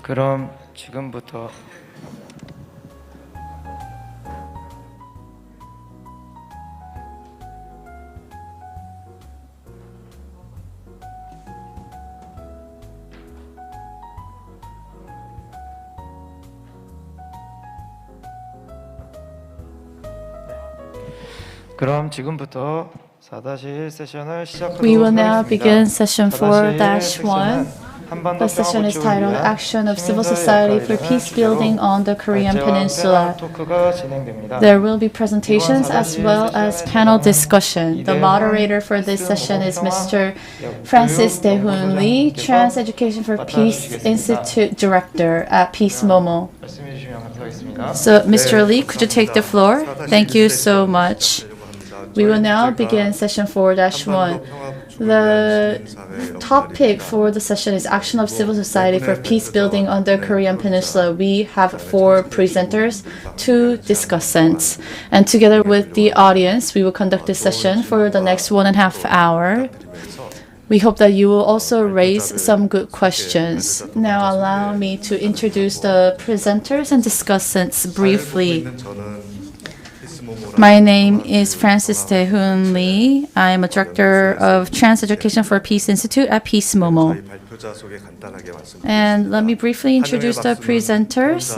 그럼 지금부터 그럼 지금부터 4-1 세션을 시작하도록 We will now 하겠습니다. begin session 4-1. 4-1 The session is titled Action of Civil Society for Peace Building on the Korean Peninsula. There will be presentations as well as panel discussion. The moderator for this session is Mr. Francis Dae-hoon Lee, Trans Education for Peace Institute Director at Peace Momo. So, Mr. Lee, could you take the floor? Thank you so much. We will now begin session 4-1. The topic for the session is Action of Civil Society for Peace Building on the Korean Peninsula. We have 4 presenters, 2 discussants, and together with the audience, we will conduct this session for the next 1.5 hours. We hope that you will also raise some good questions. Now allow me to introduce the presenters and discussants briefly. My name is Francis Dae-hoon Lee. I am a director of Trans Education for Peace Institute at Peace Momo. And let me briefly introduce the presenters.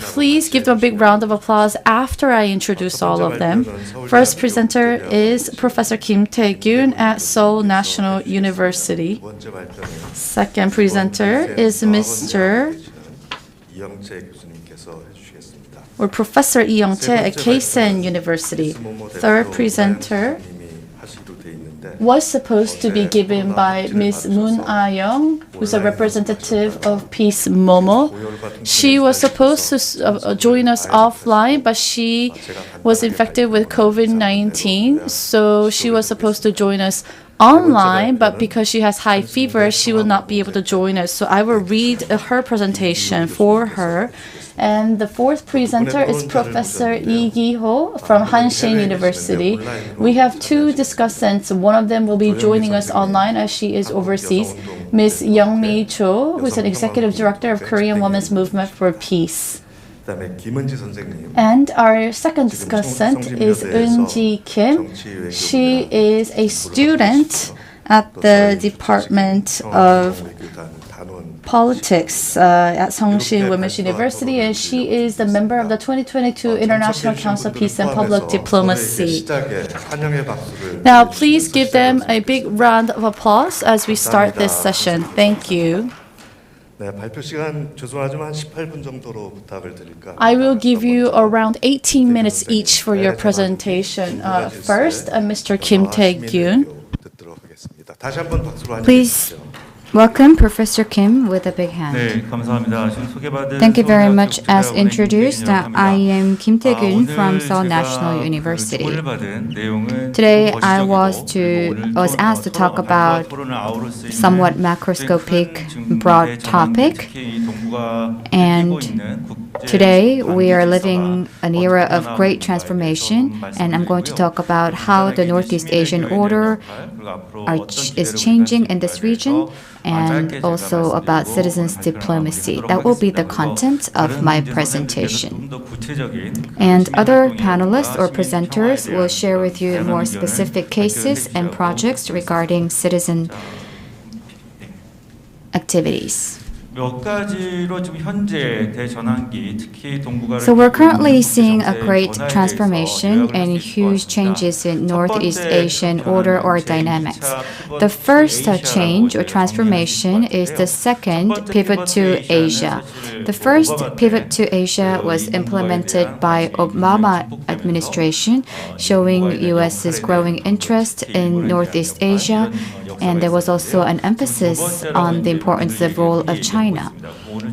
Please give them a big round of applause after I introduce all of them. First presenter is Professor Kim Tae-gyun at Seoul National University. Second presenter is Professor Lee Young-chae at Kaisen University. Third presenter was supposed to be given by Ms. Moon Ah-young, who's a representative of Peace Momo. She was supposed to join us offline, but she was infected with COVID-19, so she was supposed to join us online, but because she has high fever, she will not be able to join us. So I will read her presentation for her. And the fourth presenter is Professor Lee Gi-ho from Hanshin University. We have 2 discussants. One of them will be joining us online as she is overseas, Ms. Young-mi Cho, who is an executive director of Korean Women's Movement for Peace. And our second discussant is Eun-ji Kim. She is a student at the Department of Politics at Seongshin Women's University, and she is the member of the 2022 International Council of Peace and Public Diplomacy. Now, please give them a big round of applause as we start this session. Thank you. I will give you around 18 minutes each for your presentation. First, Mr. Kim Tae-gyun. Please welcome Professor Kim with a big hand. Thank you very much. As introduced, I am Kim Tae-gyun from Seoul National University. Today I was asked to talk about somewhat macroscopic, broad topic, and today we are living an era of great transformation, and I'm going to talk about how the Northeast Asian order is changing in this region, and also about citizens' diplomacy. That will be the content of my presentation. And other panelists or presenters will share with you more specific cases and projects regarding citizen activities. So we're currently seeing a great transformation and huge changes in Northeast Asian order or dynamics. The first change or transformation is the second pivot to Asia. The first pivot to Asia was implemented by Obama administration, showing U.S.'s growing interest in Northeast Asia, and there was also an emphasis on the importance of role of China.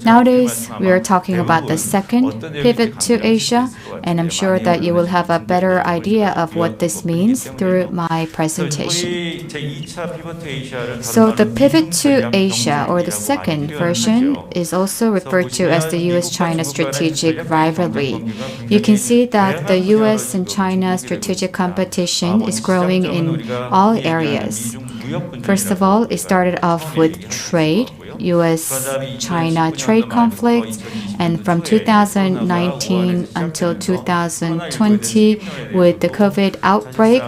Nowadays, we are talking about the second pivot to Asia, and I'm sure that you will have a better idea of what this means through my presentation. So the pivot to Asia, or the second version, is also referred to as the U.S.-China strategic rivalry. You can see that the U.S. and China strategic competition is growing in all areas. First of all, it started off with trade, US-China trade conflict, and from 2019 until 2020, with the COVID outbreak,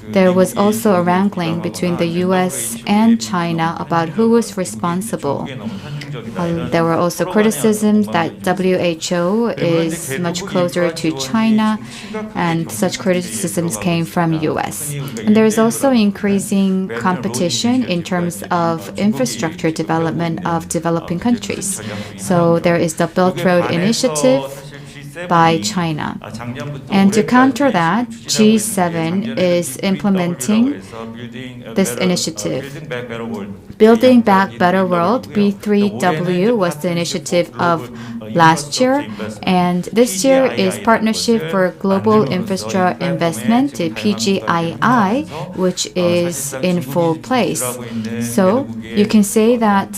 there was also a wrangling between the US and China about who was responsible. There were also criticisms that WHO is much closer to China, and such criticisms came from US. And there is also increasing competition in terms of infrastructure development of developing countries. So there is the Belt Road Initiative by China. And to counter that, G7 is implementing this initiative. Building Back Better World, B3W, was the initiative of last year, and this year is Partnership for Global Infrastructure Investment, PGII, which is in full place. So you can say that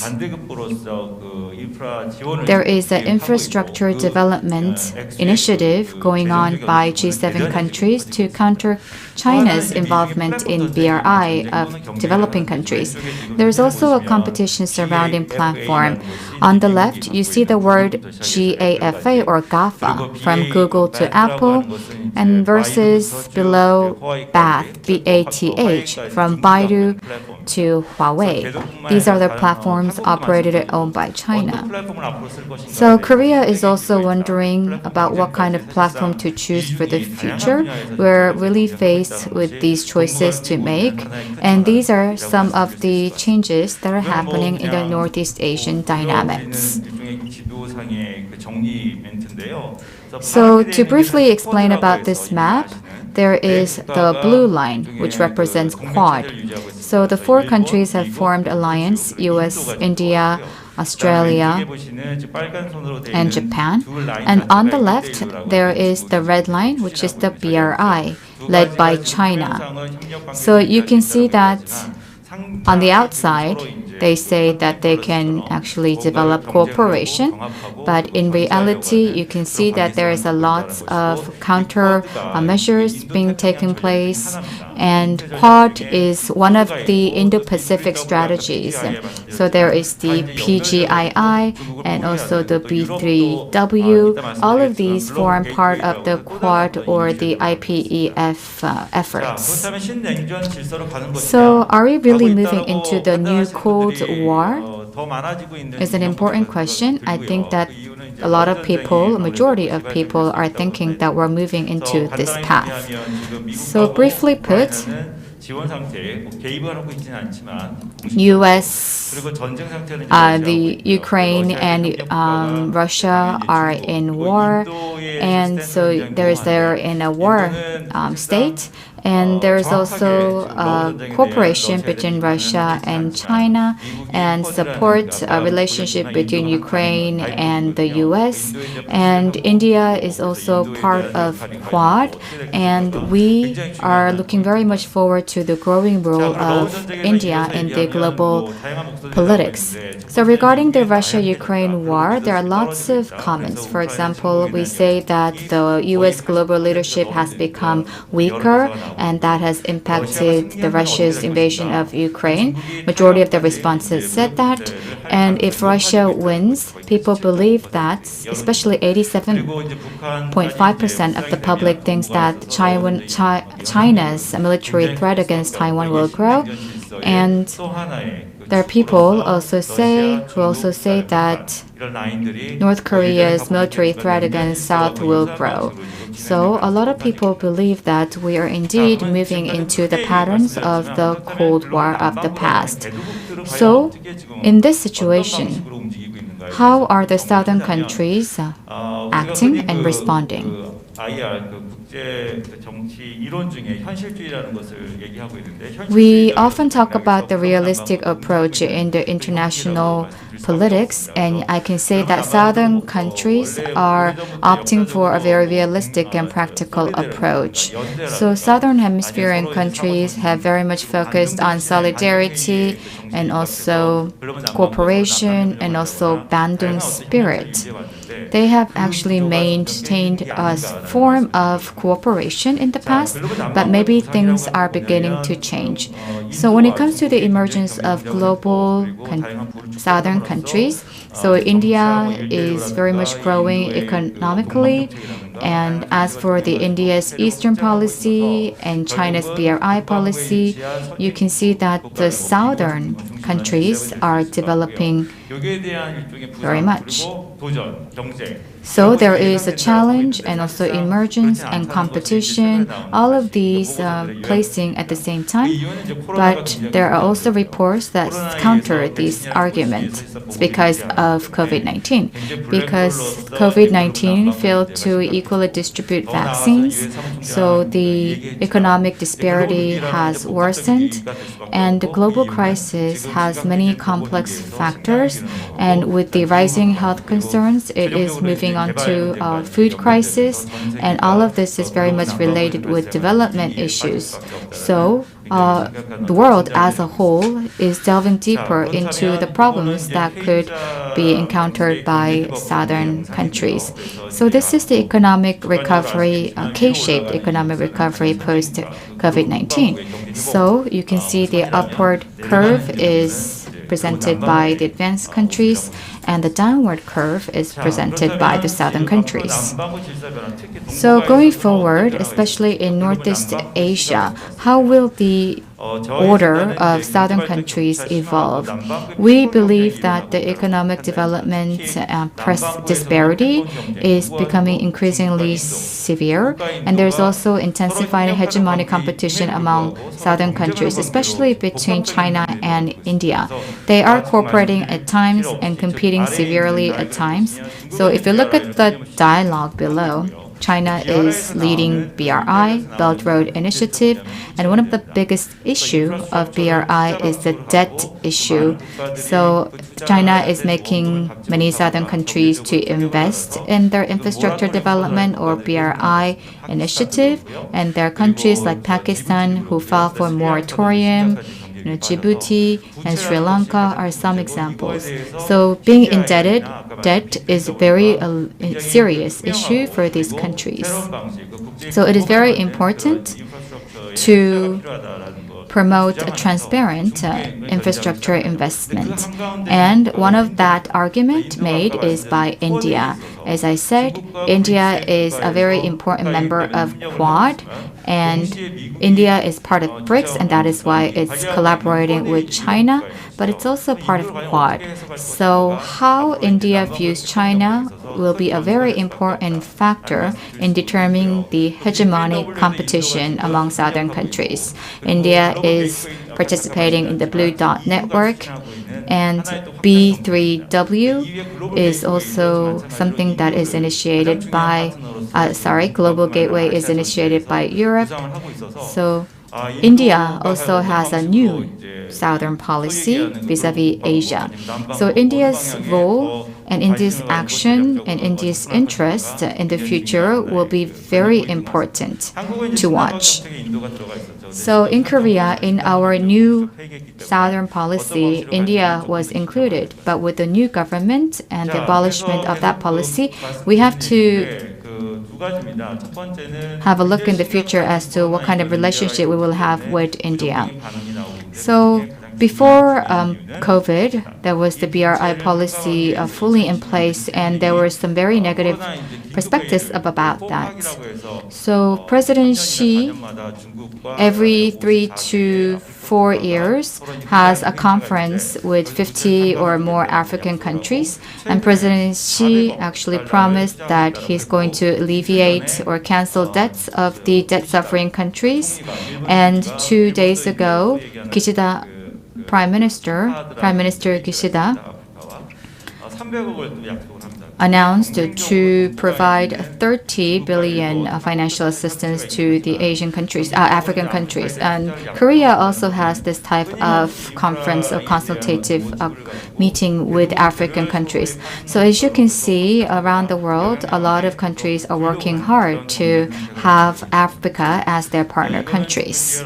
there is an infrastructure development initiative going on by G7 countries to counter China's involvement in BRI of developing countries. There is also a competition surrounding platform. On the left, you see the word GAFA or GAFA from Google to Apple, and versus below BATH, BATH, from Baidu to Huawei. These are the platforms operated and owned by China. So Korea is also wondering about what kind of platform to choose for the future. We're really faced with these choices to make, and these are some of the changes that are happening in the Northeast Asian dynamics. So to briefly explain about this map, there is the blue line, which represents Quad. So the four countries have formed alliance: US, India, Australia, and Japan. And on the left, there is the red line, which is the BRI, led by China. So you can see that on the outside, they say that they can actually develop cooperation, but in reality, you can see that there is a lot of counter measures being taken place, and Quad is one of the Indo-Pacific strategies. So there is the PGII and also the B3W. All of these form part of the Quad or the IPEF efforts. So are we really moving into the new Cold War? Is an important question. I think that a lot of people, a majority of people, are thinking that we're moving into this path. So briefly put, US, the Ukraine and Russia are in war, and so they're in a war state. And there is also a cooperation between Russia and China and support a relationship between Ukraine and the US. And India is also part of Quad. And we are looking very much forward to the growing role of India in the global politics. So regarding the Russia-Ukraine war, there are lots of comments. For example, we say that the US global leadership has become weaker, and that has impacted the Russia's invasion of Ukraine. Majority of the responses said that. And if Russia wins, people believe that, especially 87.5% of the public thinks that China's military threat against Taiwan will grow. And there are people who also say that North Korea's military threat against South will grow. So a lot of people believe that we are indeed moving into the patterns of the Cold War of the past. So in this situation, how are the southern countries acting and responding? We often talk about the realistic approach in the international politics, and I can say that southern countries are opting for a very realistic and practical approach. So southern hemispherian countries have very much focused on solidarity and also cooperation and also Bandung spirit. They have actually maintained a form of cooperation in the past, but maybe things are beginning to change. So when it comes to the emergence of global southern countries, so India is very much growing economically, and as for the India's Eastern policy and China's BRI policy, you can see that the southern countries are developing very much. So there is a challenge and also emergence and competition, all of these placing at the same time. But there are also reports that counter these arguments. It's because of COVID-19. Because COVID-19 failed to equally distribute vaccines, so the economic disparity has worsened, and the global crisis has many complex factors. And with the rising health concerns, it is moving on to food crisis, and all of this is very much related with development issues. So the world as a whole is delving deeper into the problems that could be encountered by southern countries. So this is the economic recovery, K-shaped economic recovery post COVID-19. So you can see the upward curve is presented by the advanced countries, and the downward curve is presented by the southern countries. So going forward, especially in Northeast Asia, how will the order of southern countries evolve? We believe that the economic development price disparity is becoming increasingly severe, and there's also intensifying hegemonic competition among southern countries, especially between China and India. They are cooperating at times and competing severely at times. So if you look at the dialogue below, China is leading BRI, Belt Road Initiative, and one of the biggest issue of BRI is the debt issue. So China is making many southern countries to invest in their infrastructure development or BRI initiative, and there are countries like Pakistan who filed for moratorium. Djibouti and Sri Lanka are some examples. So being indebted, debt is a very serious issue for these countries. So it is very important to promote a transparent infrastructure investment. And one of that argument made is by India. As I said, India is a very important member of Quad, and India is part of BRICS, and that is why it's collaborating with China, but it's also part of Quad. So how India views China will be a very important factor in determining the hegemonic competition among southern countries. India is participating in the Blue Dot Network, and B3W is also something that is initiated by, Global Gateway is initiated by Europe. So India also has a new southern policy vis-a-vis Asia. So India's role and India's action and India's interest in the future will be very important to watch. So in Korea, in our new southern policy, India was included. But with the new government and the abolishment of that policy, we have to have a look in the future as to what kind of relationship we will have with India. So before COVID, there was the BRI policy fully in place, and there were some very negative perspectives about that. So President Xi, every 3 to 4 years, has a conference with 50 or more African countries, and President Xi actually promised that he's going to alleviate or cancel debts of the debt-suffering countries. And 2 days ago, Prime Minister Kishida announced to provide 30 billion financial assistance to the Asian countries, African countries. And Korea also has this type of conference or consultative meeting with African countries. So as you can see, around the world, a lot of countries are working hard to have Africa as their partner countries.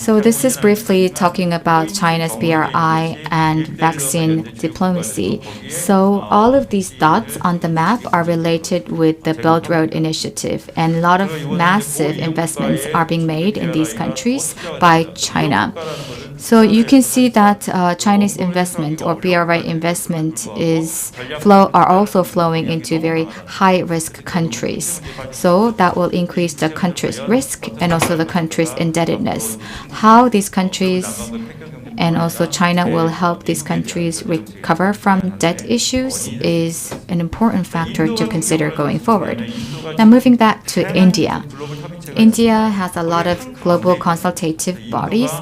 So this is briefly talking about China's BRI and vaccine diplomacy. So all of these dots on the map are related with the Belt Road Initiative, and a lot of massive investments are being made in these countries by China. So you can see that Chinese investment or BRI investment are also flowing into very high-risk countries. So that will increase the country's risk and also the country's indebtedness. How these countries and also China will help these countries recover from debt issues is an important factor to consider going forward. Now moving back to India. India has a lot of global consultative bodies,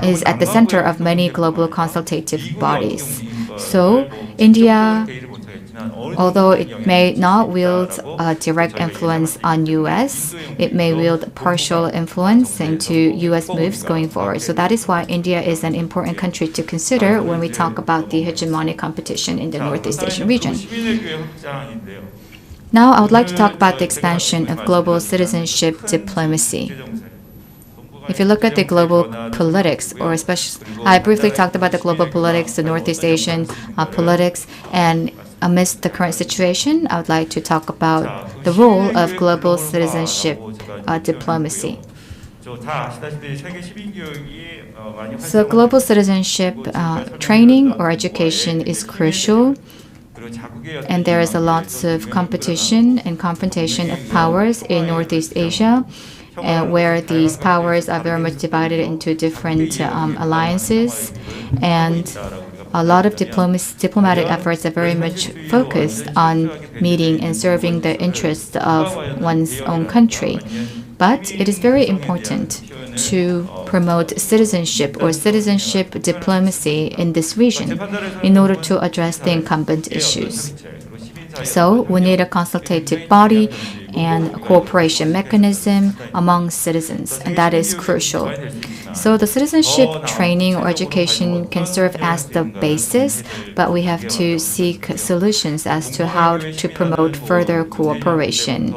is at the center of many global consultative bodies. So India, although it may not wield a direct influence on U.S., it may wield partial influence into U.S. moves going forward. So that is why India is an important country to consider when we talk about the hegemonic competition in the Northeast Asian region. Now I would like to talk about the expansion of global citizenship diplomacy. If you look at the global politics, or especially, I briefly talked about the global politics, the Northeast Asian politics, and amidst the current situation, I would like to talk about the role of global citizenship diplomacy. So global citizenship training or education is crucial, and there is a lot of competition and confrontation of powers in Northeast Asia, where these powers are very much divided into different alliances, and a lot of diplomatic efforts are very much focused on meeting and serving the interests of one's own country. But it is very important to promote citizenship or citizenship diplomacy in this region in order to address the incumbent issues. So we need a consultative body and a cooperation mechanism among citizens, and that is crucial. So the citizenship training or education can serve as the basis, but we have to seek solutions as to how to promote further cooperation.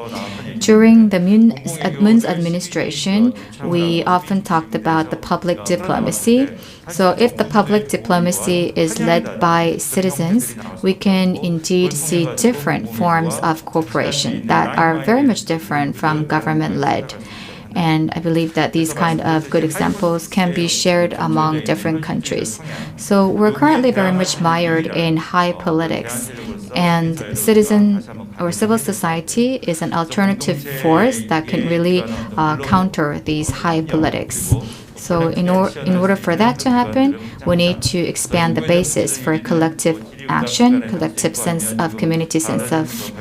During the Moon's administration, we often talked about the public diplomacy. So if the public diplomacy is led by citizens, we can indeed see different forms of cooperation that are very much different from government-led. And I believe that these kind of good examples can be shared among different countries. So we're currently very much mired in high politics, and citizen or civil society is an alternative force that can really counter these high politics. So in order for that to happen, we need to expand the basis for collective action, collective sense of community, sense of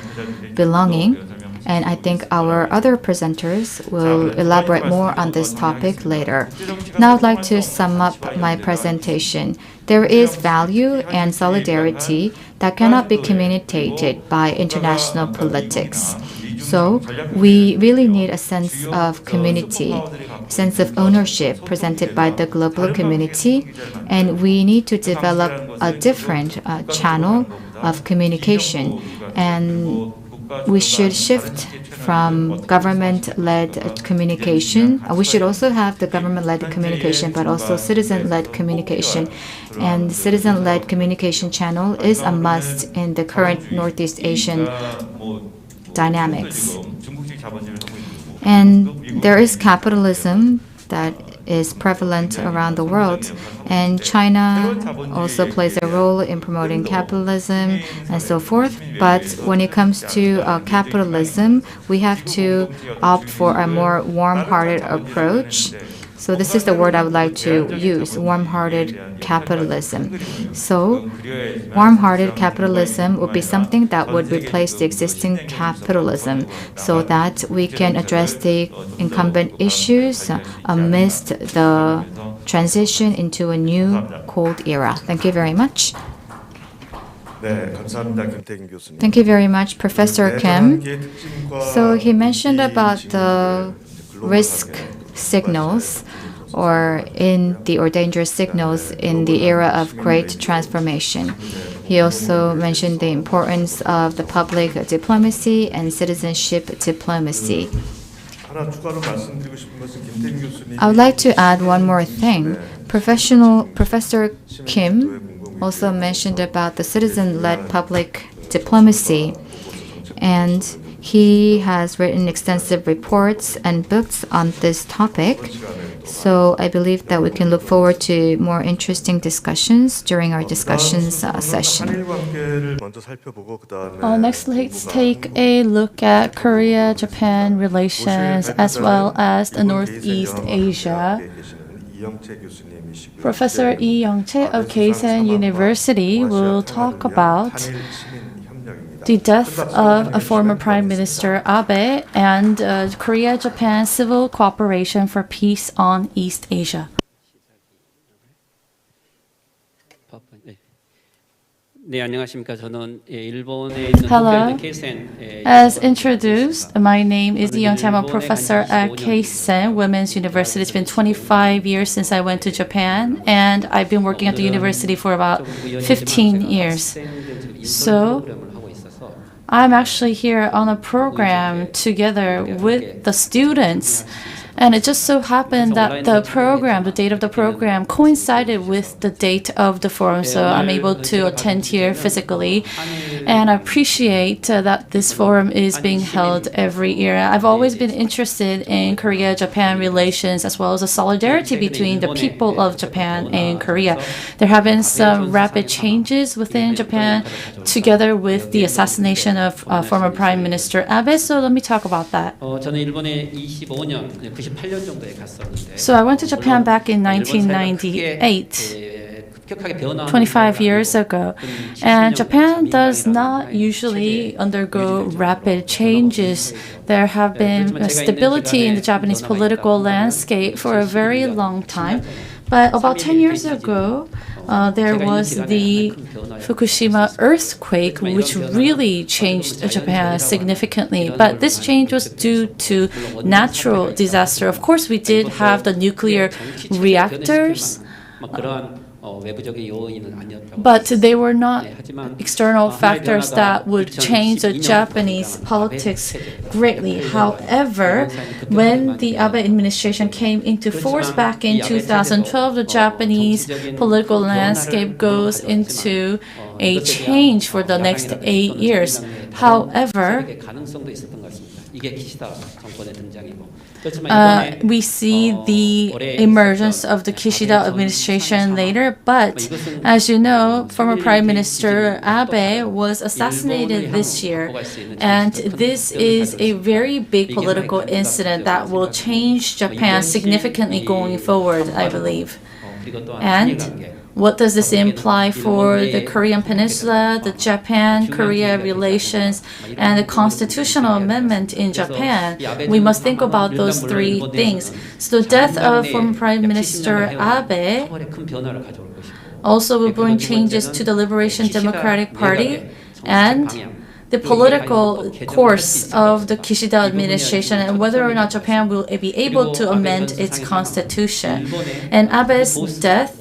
belonging. And I think our other presenters will elaborate more on this topic later. Now I'd like to sum up my presentation. There is value and solidarity that cannot be communicated by international politics. So we really need a sense of community, sense of ownership presented by the global community, and we need to develop a different channel of communication. And we should shift from government-led communication. We should also have the government-led communication, but also citizen-led communication. And citizen-led communication channel is a must in the current Northeast Asian dynamics. And there is capitalism that is prevalent around the world, and China also plays a role in promoting capitalism and so forth. But when it comes to capitalism, we have to opt for a more warm-hearted approach. So this is the word I would like to use, warm-hearted capitalism. So warm-hearted capitalism would be something that would replace the existing capitalism so that we can address the incumbent issues amidst the transition into a new cold era. Thank you very much. Thank you very much, Professor Kim. So he mentioned about the risk signals or dangerous signals in the era of great transformation. He also mentioned the importance of the public diplomacy and citizenship diplomacy. I would like to add one more thing. Professor Kim also mentioned about the citizen-led public diplomacy, and he has written extensive reports and books on this topic. So I believe that we can look forward to more interesting discussions during our discussions session. Next, let's take a look at Korea-Japan relations as well as the Northeast Asia. Professor Lee Young-chae of Keisen University will talk about the death of a former Prime Minister Abe and Korea-Japan civil cooperation for peace on East Asia. Hello. As introduced, my name is Lee Young-chae. I'm a professor at Keisen Women's University. It's been 25 years since I went to Japan, and I've been working at the university for about 15 years. So I'm actually here on a program together with the students. And it just so happened that the date of the program coincided with the date of the forum, so I'm able to attend here physically. And I appreciate that this forum is being held every year. I've always been interested in Korea-Japan relations as well as the solidarity between the people of Japan and Korea. There have been some rapid changes within Japan together with the assassination of former Prime Minister Abe, so let me talk about that. So I went to Japan back in 1998, 25 years ago. And Japan does not usually undergo rapid changes. There have been stability in the Japanese political landscape for a very long time. But about 10 years ago, there was the Fukushima earthquake, which really changed Japan significantly. But this change was due to natural disaster. Of course, we did have the nuclear reactors, but they were not external factors that would change the Japanese politics greatly. However, when the Abe administration came into force back in 2012, the Japanese political landscape goes into a change for the next 8 years. However, we see the emergence of the Kishida administration later, but as you know, former Prime Minister Abe was assassinated this year, and this is a very big political incident that will change Japan significantly going forward, I believe. And what does this imply for the Korean Peninsula, the Japan-Korea relations, and the constitutional amendment in Japan? We must think about those three things. So the death of former Prime Minister Abe also will bring changes to the Liberation Democratic Party and the political course of the Kishida administration and whether or not Japan will be able to amend its constitution. And Abe's death,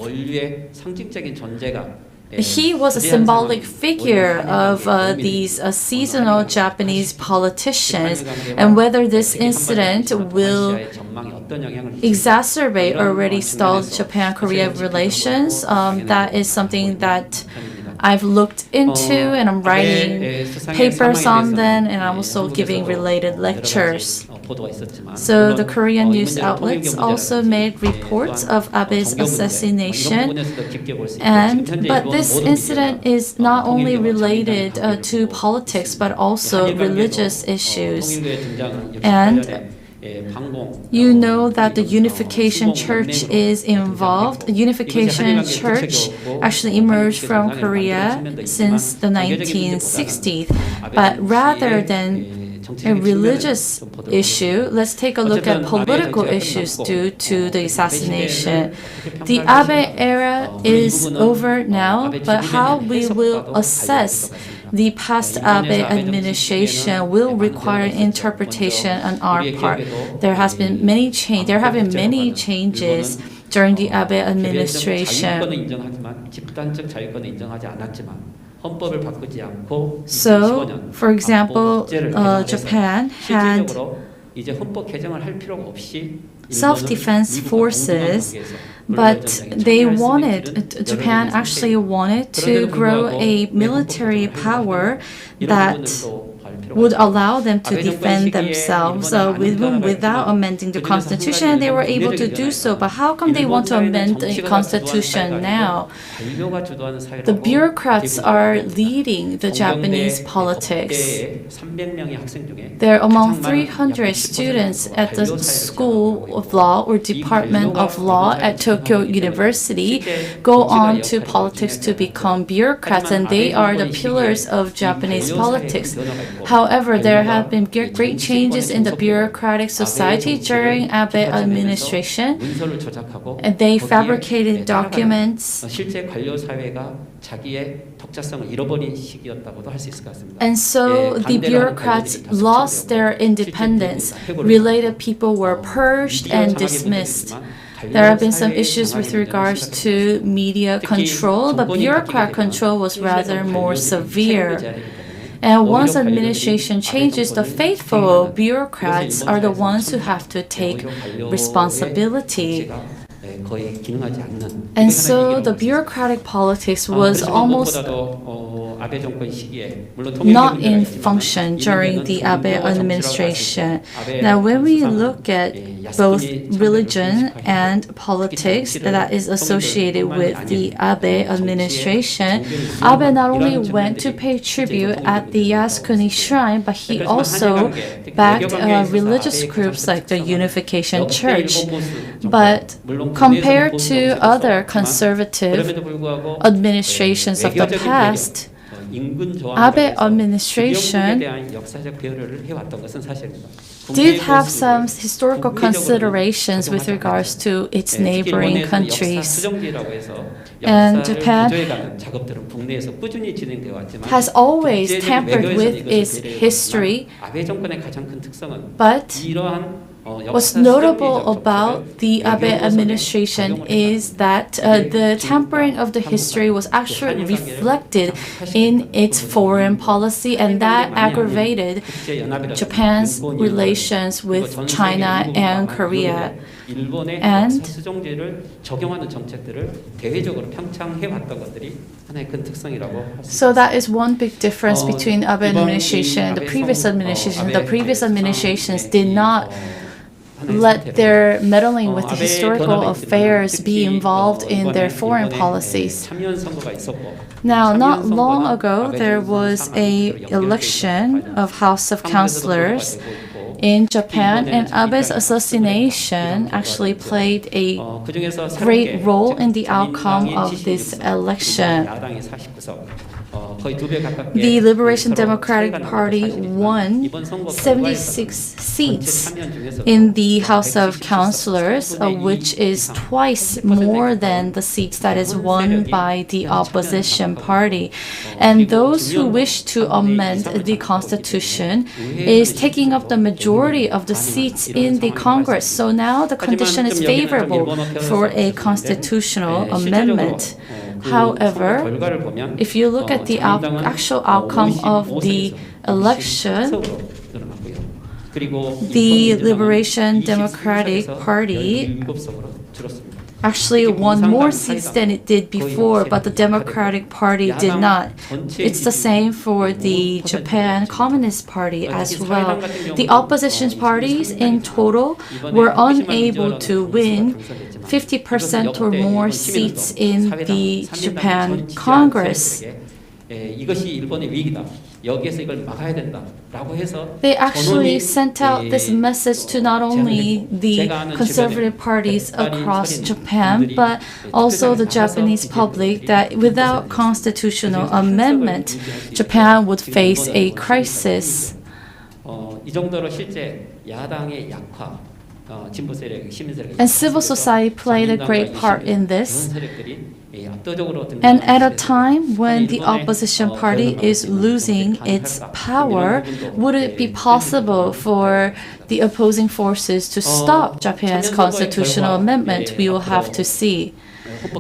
he was a symbolic figure of these seasonal Japanese politicians, and whether this incident will exacerbate already stalled Japan-Korea relations, that is something that I've looked into, and I'm writing papers on them, and I'm also giving related lectures. So the Korean news outlets also made reports of Abe's assassination, but this incident is not only related to politics but also religious issues. And you know that the Unification Church is involved. The Unification Church actually emerged from Korea since the 1960s. But rather than a religious issue, let's take a look at political issues due to the assassination. The Abe era is over now, but how we will assess the past Abe administration will require interpretation on our part. There have been many changes during the Abe administration. So, for example, Japan had self-defense forces, but Japan actually wanted to grow a military power that would allow them to defend themselves even without amending the constitution. They were able to do so, but how come they want to amend the constitution now? The bureaucrats are leading the Japanese politics. There are among 300 students at the School of Law or Department of Law at Tokyo University go on to politics to become bureaucrats, and they are the pillars of Japanese politics. However, there have been great changes in the bureaucratic society during Abe administration, and they fabricated documents. And so the bureaucrats lost their independence. Related people were purged and dismissed. There have been some issues with regards to media control, but bureaucrat control was rather more severe. And once administration changes, the faithful bureaucrats are the ones who have to take responsibility. And so the bureaucratic politics was almost not in function during the Abe administration. Now, when we look at both religion and politics that is associated with the Abe administration, Abe not only went to pay tribute at the Yasukuni Shrine, but he also backed religious groups like the Unification Church. But compared to other conservative administrations of the past, Abe administration did have some historical considerations with regards to its neighboring countries. And Japan has always tampered with its history, but what's notable about the Abe administration is that the tampering of the history was actually reflected in its foreign policy, and that aggravated Japan's relations with China and Korea. And so that is one big difference between Abe administration and the previous administration. The previous administrations did not let their meddling with the historical affairs be involved in their foreign policies. Now, not long ago, there was an election of House of Councillors in Japan, and Abe's assassination actually played a great role in the outcome of this election. The Liberation Democratic Party won 76 seats in the House of Councillors, which is twice more than the seats that is won by the opposition party. And those who wish to amend the constitution is taking up the majority of the seats in the Congress. So now the condition is favorable for a constitutional amendment. However, if you look at the actual outcome of the election, the Liberation Democratic Party actually won more seats than it did before, but the Democratic Party did not. It's the same for the Japan Communist Party as well. The opposition parties in total were unable to win 50% or more seats in the Japan Congress. They actually sent out this message to not only the conservative parties across Japan, but also the Japanese public that without constitutional amendment, Japan would face a crisis. And civil society played a great part in this. And at a time when the opposition party is losing its power, would it be possible for the opposing forces to stop Japan's constitutional amendment? We will have to see.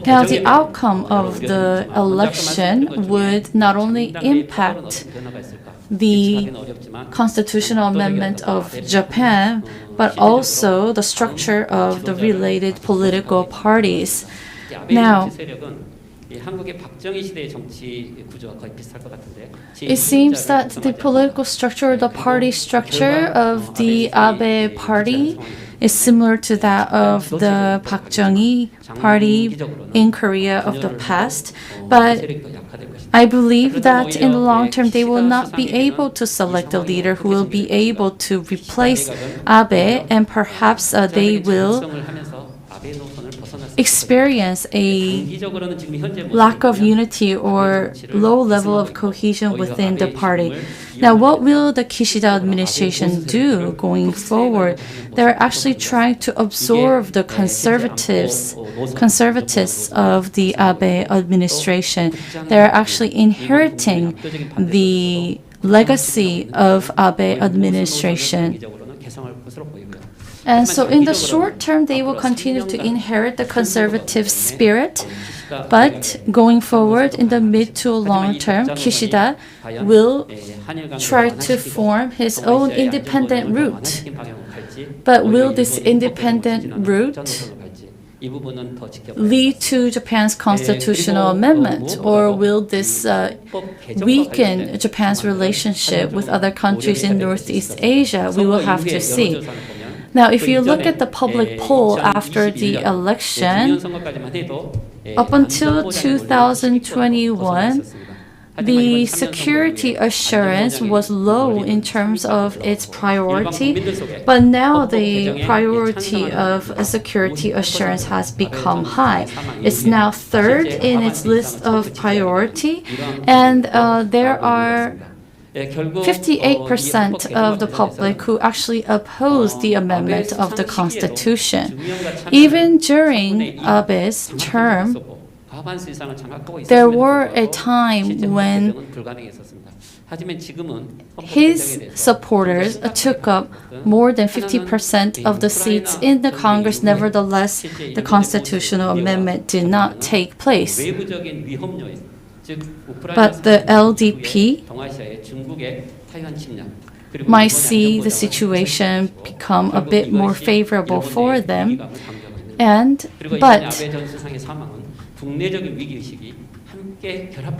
Now, the outcome of the election would not only impact the constitutional amendment of Japan, but also the structure of the related political parties. Now, it seems that the political structure, the party structure of the Abe party is similar to that of the Park Chung-hee party in Korea of the past, but I believe that in the long term they will not be able to select a leader who will be able to replace Abe, and perhaps they will experience a lack of unity or low level of cohesion within the party. Now, what will the Kishida administration do going forward? They're actually trying to absorb the conservatives of the Abe administration. They're actually inheriting the legacy of Abe administration. And so in the short term, they will continue to inherit the conservative spirit. But going forward in the mid to long term, Kishida will try to form his own independent route. But will this independent route lead to Japan's constitutional amendment, or will this weaken Japan's relationship with other countries in Northeast Asia? We will have to see. Now, if you look at the public poll after the election, up until 2021, the security assurance was low in terms of its priority, but now the priority of security assurance has become high. It's now third in its list of priority, and there are 58% of the public who actually oppose the amendment of the Constitution. Even during Abe's term, there were a time when his supporters took up more than 50% of the seats in the Congress. Nevertheless, the constitutional amendment did not take place. But the LDP might see the situation become a bit more favorable for them. But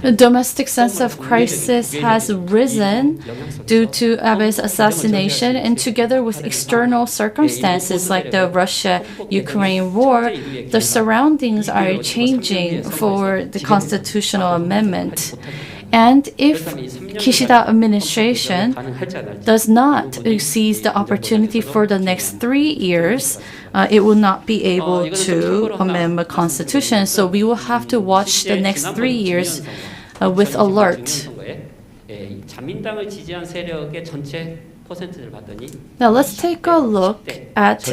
the domestic sense of crisis has risen due to Abe's assassination, and together with external circumstances like the Russia-Ukraine war, the surroundings are changing for the constitutional amendment. And if Kishida administration does not seize the opportunity for the next 3 years, it will not be able to amend the constitution. So we will have to watch the next 3 years with alert. Now let's take a look at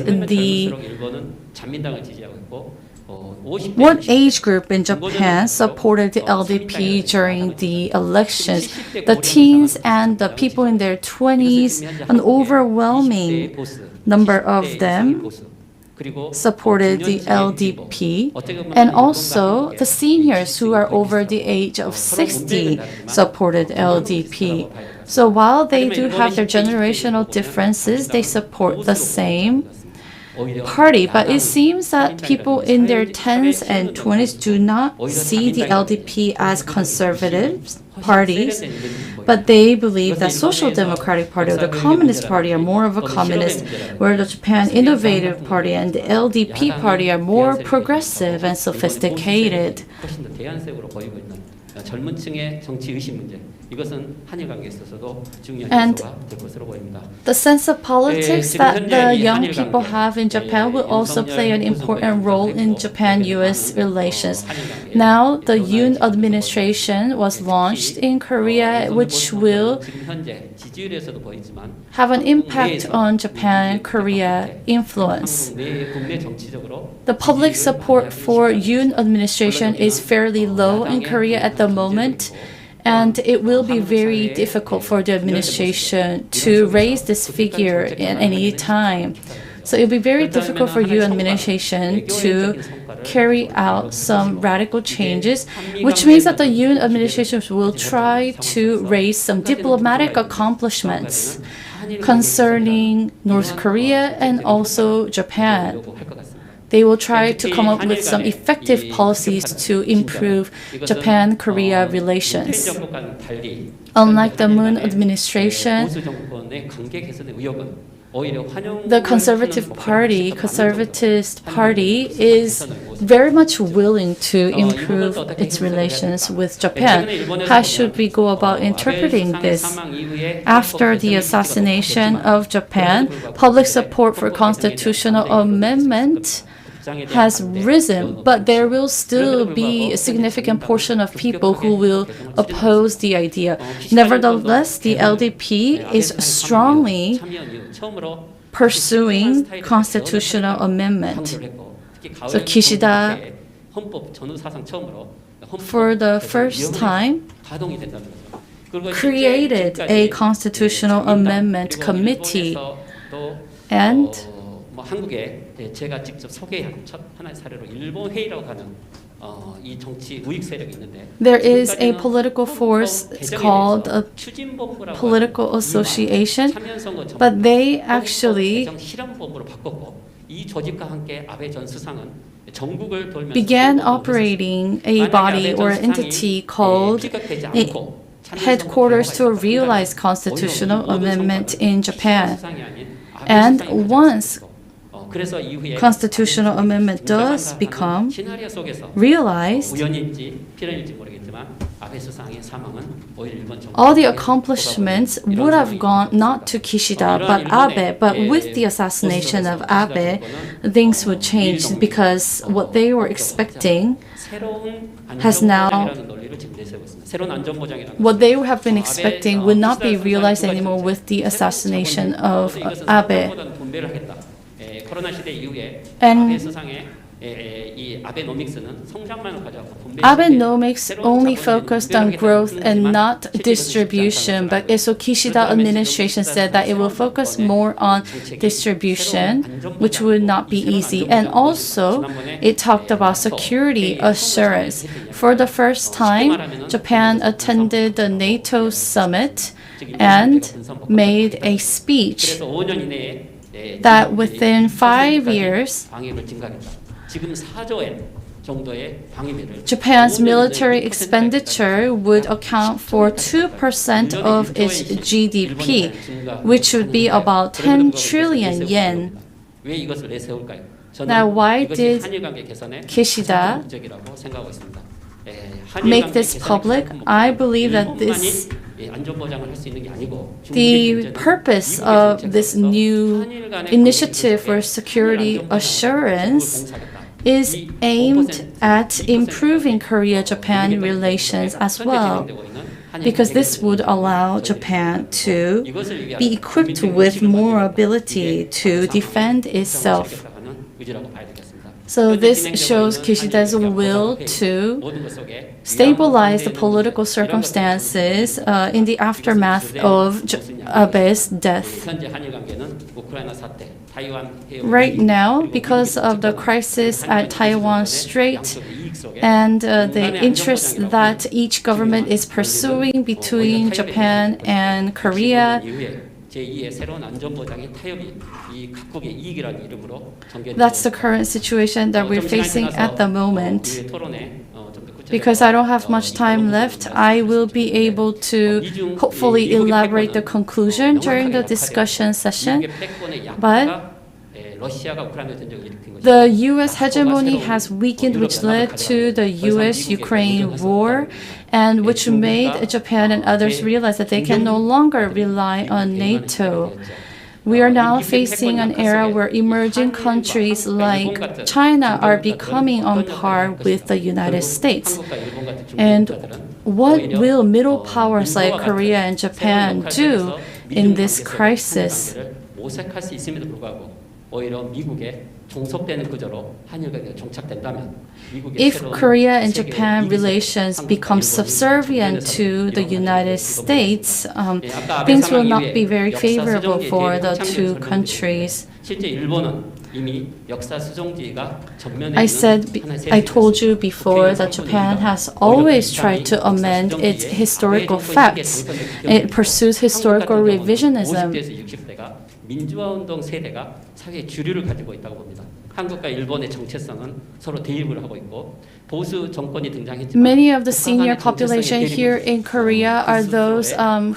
what age group in Japan supported the LDP during the elections. The teens and the people in their 20s, an overwhelming number of them supported the LDP, and also the seniors who are over the age of 60 supported LDP. So while they do have their generational differences, they support the same party, but it seems that people in their 10s and 20s do not see the LDP as conservative parties, but they believe that Social Democratic Party or the Communist Party are more of a communist, where the Japan Innovative Party and the LDP Party are more progressive and sophisticated. And the sense of politics that the young people have in Japan will also play an important role in Japan-US relations. Now, the Yoon administration was launched in Korea, which will have an impact on Japan-Korea influence. The public support for Yoon administration is fairly low in Korea at the moment, and it will be very difficult for the administration to raise this figure at any time. So it will be very difficult for your administration to carry out some radical changes, which means that the UN administration will try to raise some diplomatic accomplishments concerning North Korea and also Japan. They will try to come up with some effective policies to improve Japan-Korea relations. Unlike the Moon administration, the conservatist party is very much willing to improve its relations with Japan. How should we go about interpreting this? After the assassination of Japan, public support for constitutional amendment has risen, but there will still be a significant portion of people who will oppose the idea. Nevertheless, the LDP is strongly pursuing constitutional amendment. So Kishida, for the first time, created a constitutional amendment committee, and 한국에 제가 직접 소개한 첫 하나의 사례로 일본 회의라고 하는 이 정치 우익 세력이 있는데 there is a political force called a political association, but they actually 실험본부로 바꿨고 이 조직과 함께 아베 전 수상은 전국을 돌면서 began operating a body or entity called headquarters to realize constitutional amendment in Japan. And once constitutional amendment does become realized, all the accomplishments would have gone not to Kishida but Abe, but with the assassination of Abe, things would change because what they were expecting has now, what they have been expecting would not be realized anymore with the assassination of Abe. And Abenomics only focused on growth and not distribution, but so Kishida administration said that it will focus more on distribution, which would not be easy. And also, it talked about security assurance. For the first time, Japan attended the NATO summit and made a speech that within 5 years, Japan's military expenditure would account for 2% of its GDP, which would be about 10 trillion yen. Now, why did Kishida make this public? I believe that the purpose of this new initiative for security assurance is aimed at improving Korea-Japan relations as well, because this would allow Japan to be equipped with more ability to defend itself. So this shows Kishida's will to stabilize the political circumstances in the aftermath of Abe's death. Right now, because of the crisis at Taiwan Strait and the interests that each government is pursuing between Japan and Korea, that's the current situation that we're facing at the moment. Because I don't have much time left, I will be able to hopefully elaborate the conclusion during the discussion session. But the U.S. hegemony has weakened, which led to the U.S.-Ukraine war, and which made Japan and others realize that they can no longer rely on NATO. We are now facing an era where emerging countries like China are becoming on par with the United States. And what will middle powers like Korea and Japan do in this crisis? 종속되는 구조로 한일관계가 종착된다면 If Korea and Japan relations become subservient to the United States, things will not be very favorable for the two countries. 실제 일본은 이미 역사 수종지가 전면에 I told you before that Japan has always tried to amend its historical facts. It pursues historical revisionism. 50대에서 60대가 민주화 운동 세대가 사회의 주류를 가지고 있다고 봅니다. 한국과 일본의 정체성은 서로 대립을 하고 있고 보수 정권이 등장했지만 Many of the senior population here in Korea are those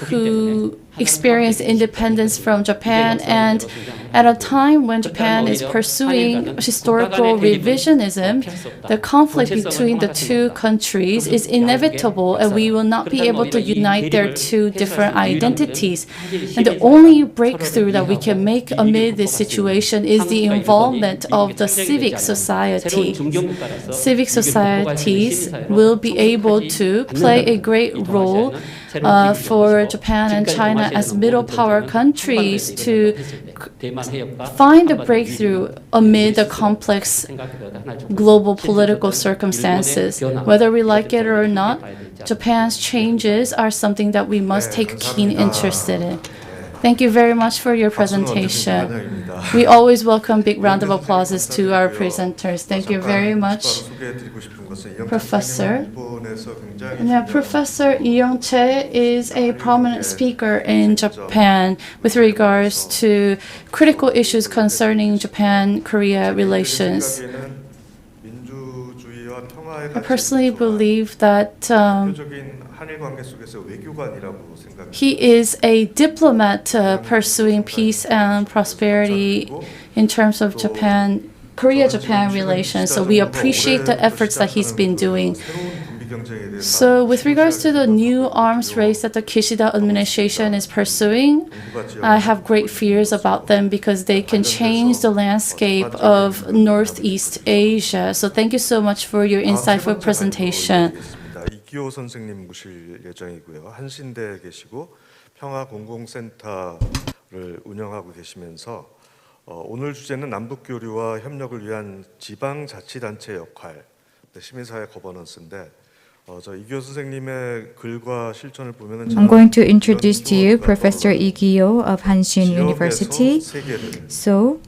who experienced independence from Japan, and at a time when Japan is pursuing historical revisionism, the conflict between the two countries is inevitable, and we will not be able to unite their two different identities. And the only breakthrough that we can make amid this situation is the involvement of the civic society. Civic societies will be able to play a great role for Japan and China as middle power countries to find a breakthrough amid the complex global political circumstances. Whether we like it or not, Japan's changes are something that we must take keen interest in. Thank you very much for your presentation. We always welcome big round of applauses to our presenters. Thank you very much, Professor. Now, Professor Lee Young-chae is a prominent speaker in Japan with regards to critical issues concerning Japan-Korea relations. I personally believe that he is a diplomat pursuing peace and prosperity in terms of Korea-Japan relations. So we appreciate the efforts that he's been doing. So with regards to the new arms race that the Kishida administration is pursuing, I have great fears about them because they can change the landscape of Northeast Asia. So thank you so much for your insightful presentation. 이기호 선생님 모실 예정이고요. 한신대에 계시고 평화공공센터를 운영하고 계시면서 오늘 주제는 남북교류와 협력을 위한 지방자치단체 역할, 시민사회 거버넌스인데 저 이기호 선생님의 글과 실천을 보면은 I'm going to introduce to you Professor Lee Gi-yo of Hanshin University. So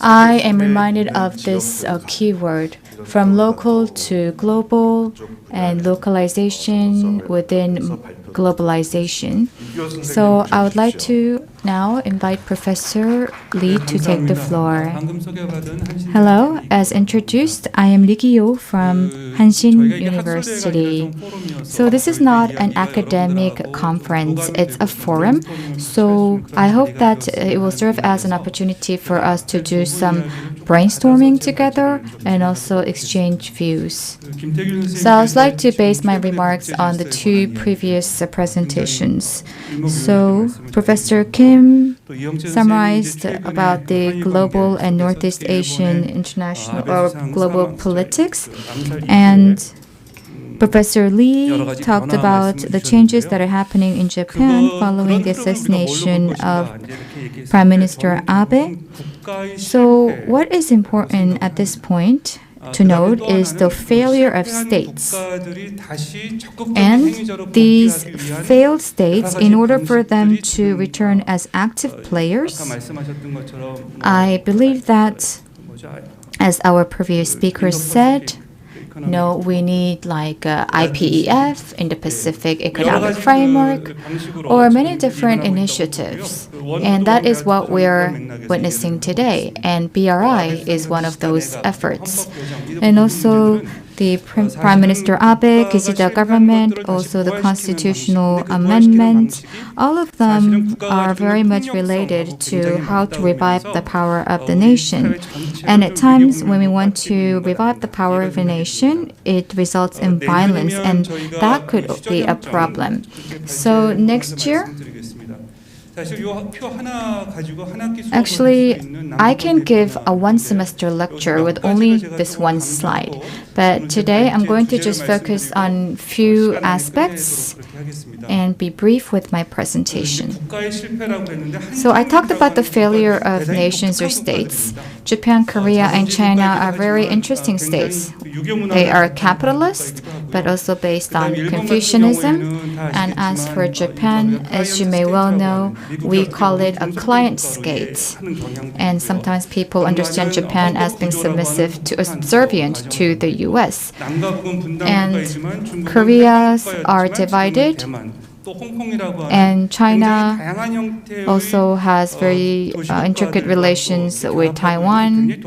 I am reminded of this keyword, from local to global and localization within globalization. So I would like to now invite Professor Lee to take the floor. Hello, as introduced, I am Lee Gi-yo from Hanshin University. So this is not an academic conference, it's a forum. So I hope that it will serve as an opportunity for us to do some brainstorming together and also exchange views. So I would like to base my remarks on the two previous presentations. So Professor Kim summarized about the global and Northeast Asian international or global politics, and Professor Lee talked about the changes that are happening in Japan following the assassination of Prime Minister Abe. So what is important at this point to note is the failure of states. And these failed states, in order for them to return as active players, I believe that, as our previous speaker said, we need like IPEF, Indo-Pacific Economic Framework, or many different initiatives. And that is what we're witnessing today. And BRI is one of those efforts. And also the Prime Minister Abe, Kishida government, also the constitutional amendments, all of them are very much related to how to revive the power of the nation. And at times when we want to revive the power of a nation, it results in violence, and that could be a problem. So next year, actually, I can give a one-semester lecture with only this one slide. But today, I'm going to just focus on few aspects and be brief with my presentation. So I talked about the failure of nations or states. Japan, Korea, and China are very interesting states. They are capitalist, but also based on Confucianism. And as for Japan, as you may well know, we call it a client state. And sometimes people understand Japan as being submissive to subservient to the US. And Koreas are divided. And China also has very intricate relations with Taiwan.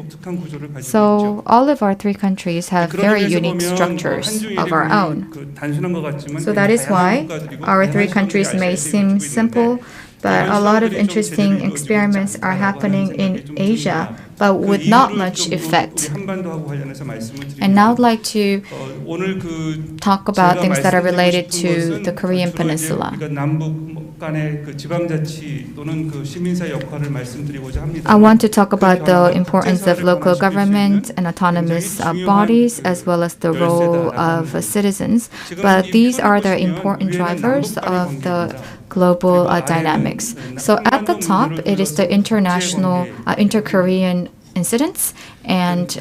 So all of our three countries have very unique structures of our own. So that is why our three countries may seem simple, but a lot of interesting experiments are happening in Asia, but with not much effect. And now I'd like to talk about things that are related to the Korean Peninsula. I want to talk about the importance of local government and autonomous bodies, as well as the role of citizens. But these are the important drivers of the global dynamics. So at the top, it is the international, inter-Korean incidents and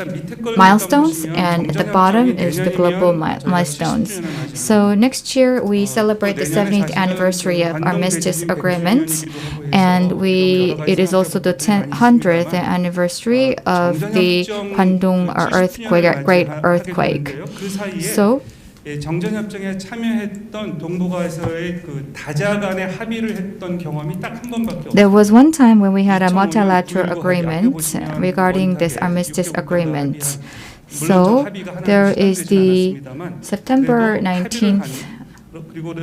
milestones, and at the bottom is the global milestones. So next year we celebrate the 70th anniversary of Armistice Agreement, and it is also the 100th anniversary of the Kwangdong earthquake, great earthquake. So 정전협정에 참여했던 동북아에서의 그 다자 간의 합의를 했던 경험이 딱 한 번밖에 없어요. There was one time when we had a multilateral agreement regarding this armistice agreement. So there is the September 19th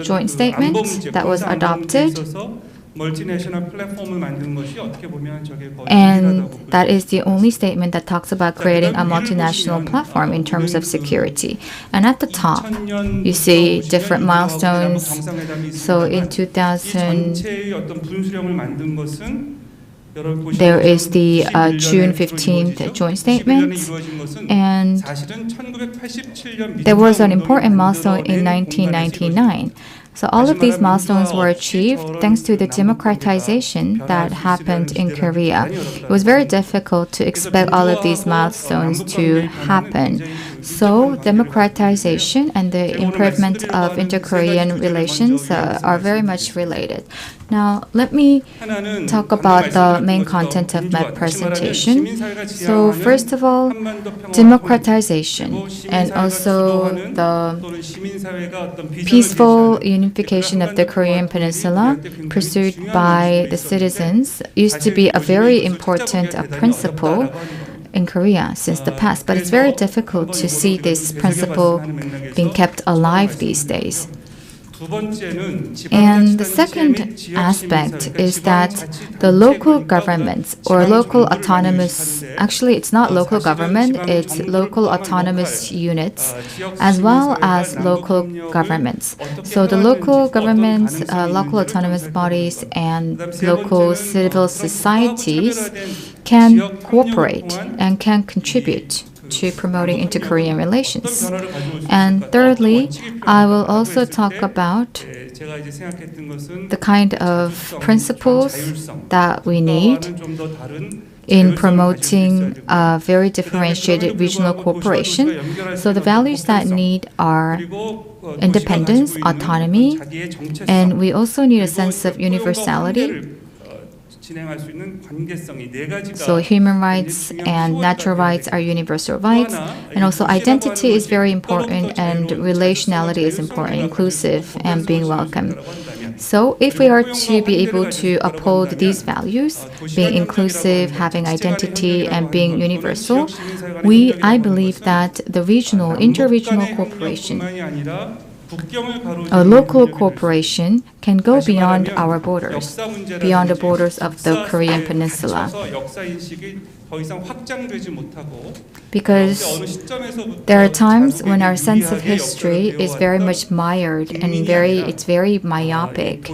joint statement that was adopted. And that is the only statement that talks about creating a multinational platform in terms of security. And at the top, you see different milestones. So in 2000, there is the June 15th joint statement, and there was an important milestone in 1999. So all of these milestones were achieved thanks to the democratization that happened in Korea. It was very difficult to expect all of these milestones to happen. So democratization and the improvement of inter-Korean relations are very much related. Now, let me talk about the main content of my presentation. So first of all, democratization and also the peaceful unification of the Korean Peninsula pursued by the citizens used to be a very important principle in Korea since the past, but it's very difficult to see this principle being kept alive these days. And the second aspect is that the local governments or local autonomous, actually it's not local government, it's local autonomous units as well as local governments. So the local governments, local autonomous bodies and local civil societies can cooperate and can contribute to promoting inter-Korean relations. And thirdly, I will also talk about the kind of principles that we need in promoting a very differentiated regional cooperation. So the values that need are independence, autonomy, and we also need a sense of universality. So human rights and natural rights are universal rights, and also identity is very important, and relationality is important, inclusive and being welcome. So if we are to be able to uphold these values, being inclusive, having identity, and being universal, I believe that the regional, inter-regional cooperation, a local cooperation can go beyond our borders, beyond the borders of the Korean Peninsula. Because there are times when our sense of history is very much mired and it's very myopic.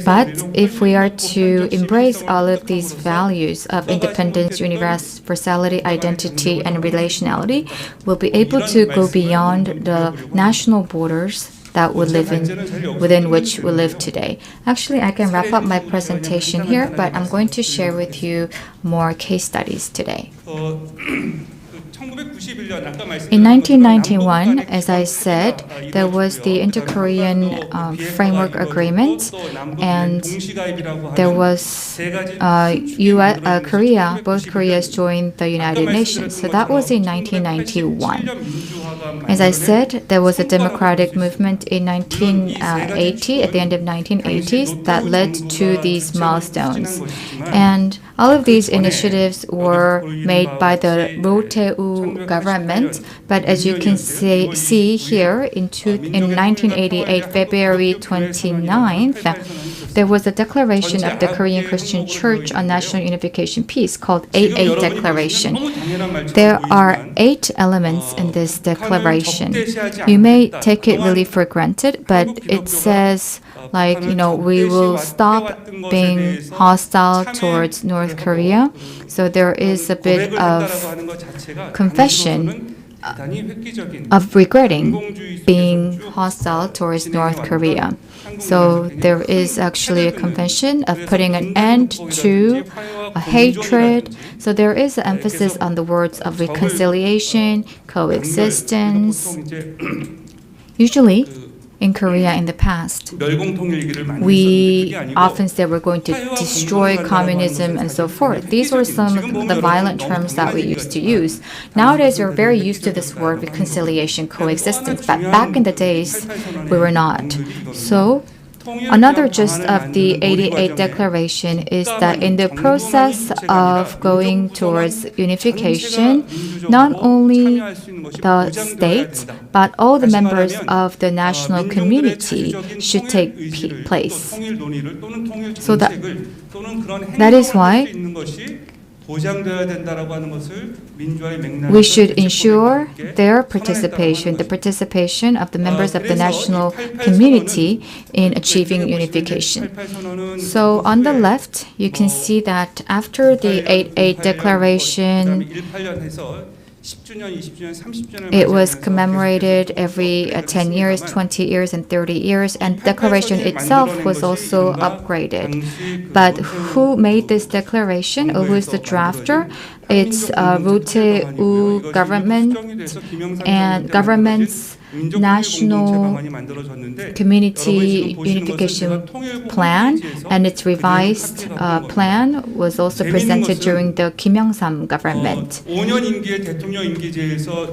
But if we are to embrace all of these values of independence, universality, identity, and relationality, we'll be able to go beyond the national borders that we live in, within which we live today. Actually, I can wrap up my presentation here, but I'm going to share with you more case studies today. In 1991, as I said, there was the Inter-Korean Framework Agreement, and there was Korea, both Koreas joined the United Nations. So that was in 1991. As I said, there was a democratic movement in 1980, at the end of 1980s, that led to these milestones. And all of these initiatives were made by the Roh-tae-woo government, but as you can see here, in 1988, February 29th, there was a declaration of the Korean Christian Church on National Unification Peace called 8-8 Declaration. There are 8 elements in this declaration. You may take it really for granted, but it says, like, we will stop being hostile towards North Korea. So there is a bit of confession of regretting being hostile towards North Korea. So there is actually a confession of putting an end to a hatred. So there is an emphasis on the words of reconciliation, coexistence. Usually, in Korea in the past, we often said we're going to destroy communism and so forth. These were some of the violent terms that we used to use. Nowadays, we're very used to this word reconciliation, coexistence, but back in the days, we were not. So, another gist of the 88 Declaration is that in the process of going towards unification, not only the state, but all the members of the national community should take place. So that is why we should ensure their participation, the participation of the members of the national community in achieving unification. So on the left, you can see that after the 8-8 Declaration, it was commemorated every 10 years, 20 years, and 30 years, and the declaration itself was also upgraded. But who made this declaration, or who is the drafter? It's Roh-tae-woo government and government's National Community Unification Plan, and its revised plan was also presented during the Kim Young-sam government.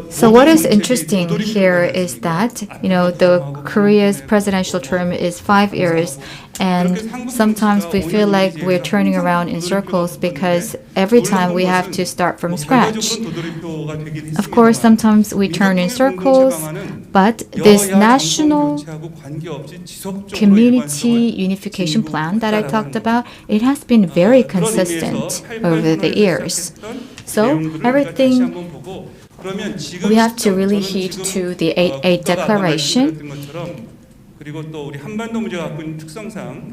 So what is interesting here is that, the Korea's presidential term is 5 years, and sometimes we feel like we're turning around in circles because every time we have to start from scratch. Of course, sometimes we turn in circles, but this National Community Unification Plan that I talked about, it has been very consistent over the years. So everything, we have to really heed to the 8-8 Declaration.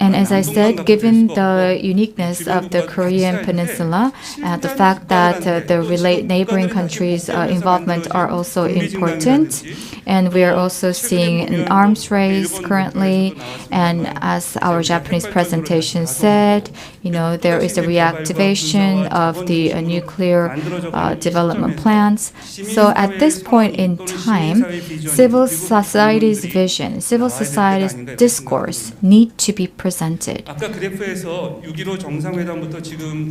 And as I said, given the uniqueness of the Korean Peninsula, the fact that the neighboring countries' involvement are also important, and we are also seeing an arms race currently, and as our Japanese presentation said, there is a reactivation of the nuclear development plans. So at this point in time, civil society's vision, civil society's discourse need to be presented.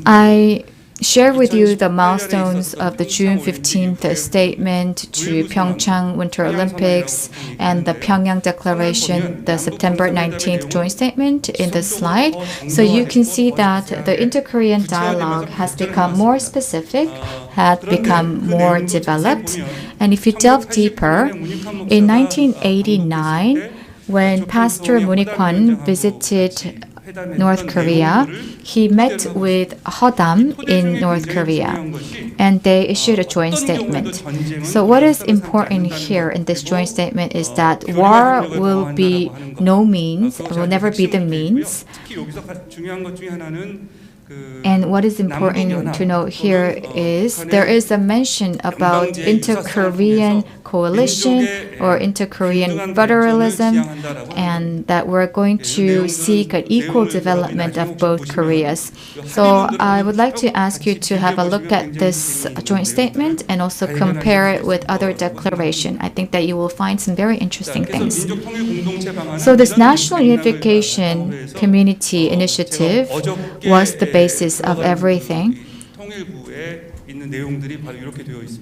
I share with you the milestones of the June 15th statement to Pyeongchang Winter Olympics and the Pyongyang Declaration, the September 19th joint statement in the slide. So you can see that the inter-Korean dialogue has become more specific, had become more developed. And if you delve deeper, in 1989, when Pastor Moon Ik-hwan visited North Korea, he met with Hodam in North Korea, and they issued a joint statement. So what is important here in this joint statement is that war will be no means, will never be the means. And what is important to note here is there is a mention about inter-Korean coalition or inter-Korean federalism, and that we're going to seek an equal development of both Koreas. So I would like to ask you to have a look at this joint statement and also compare it with other declarations. I think that you will find some very interesting things. So this National Unification Community Initiative was the basis of everything.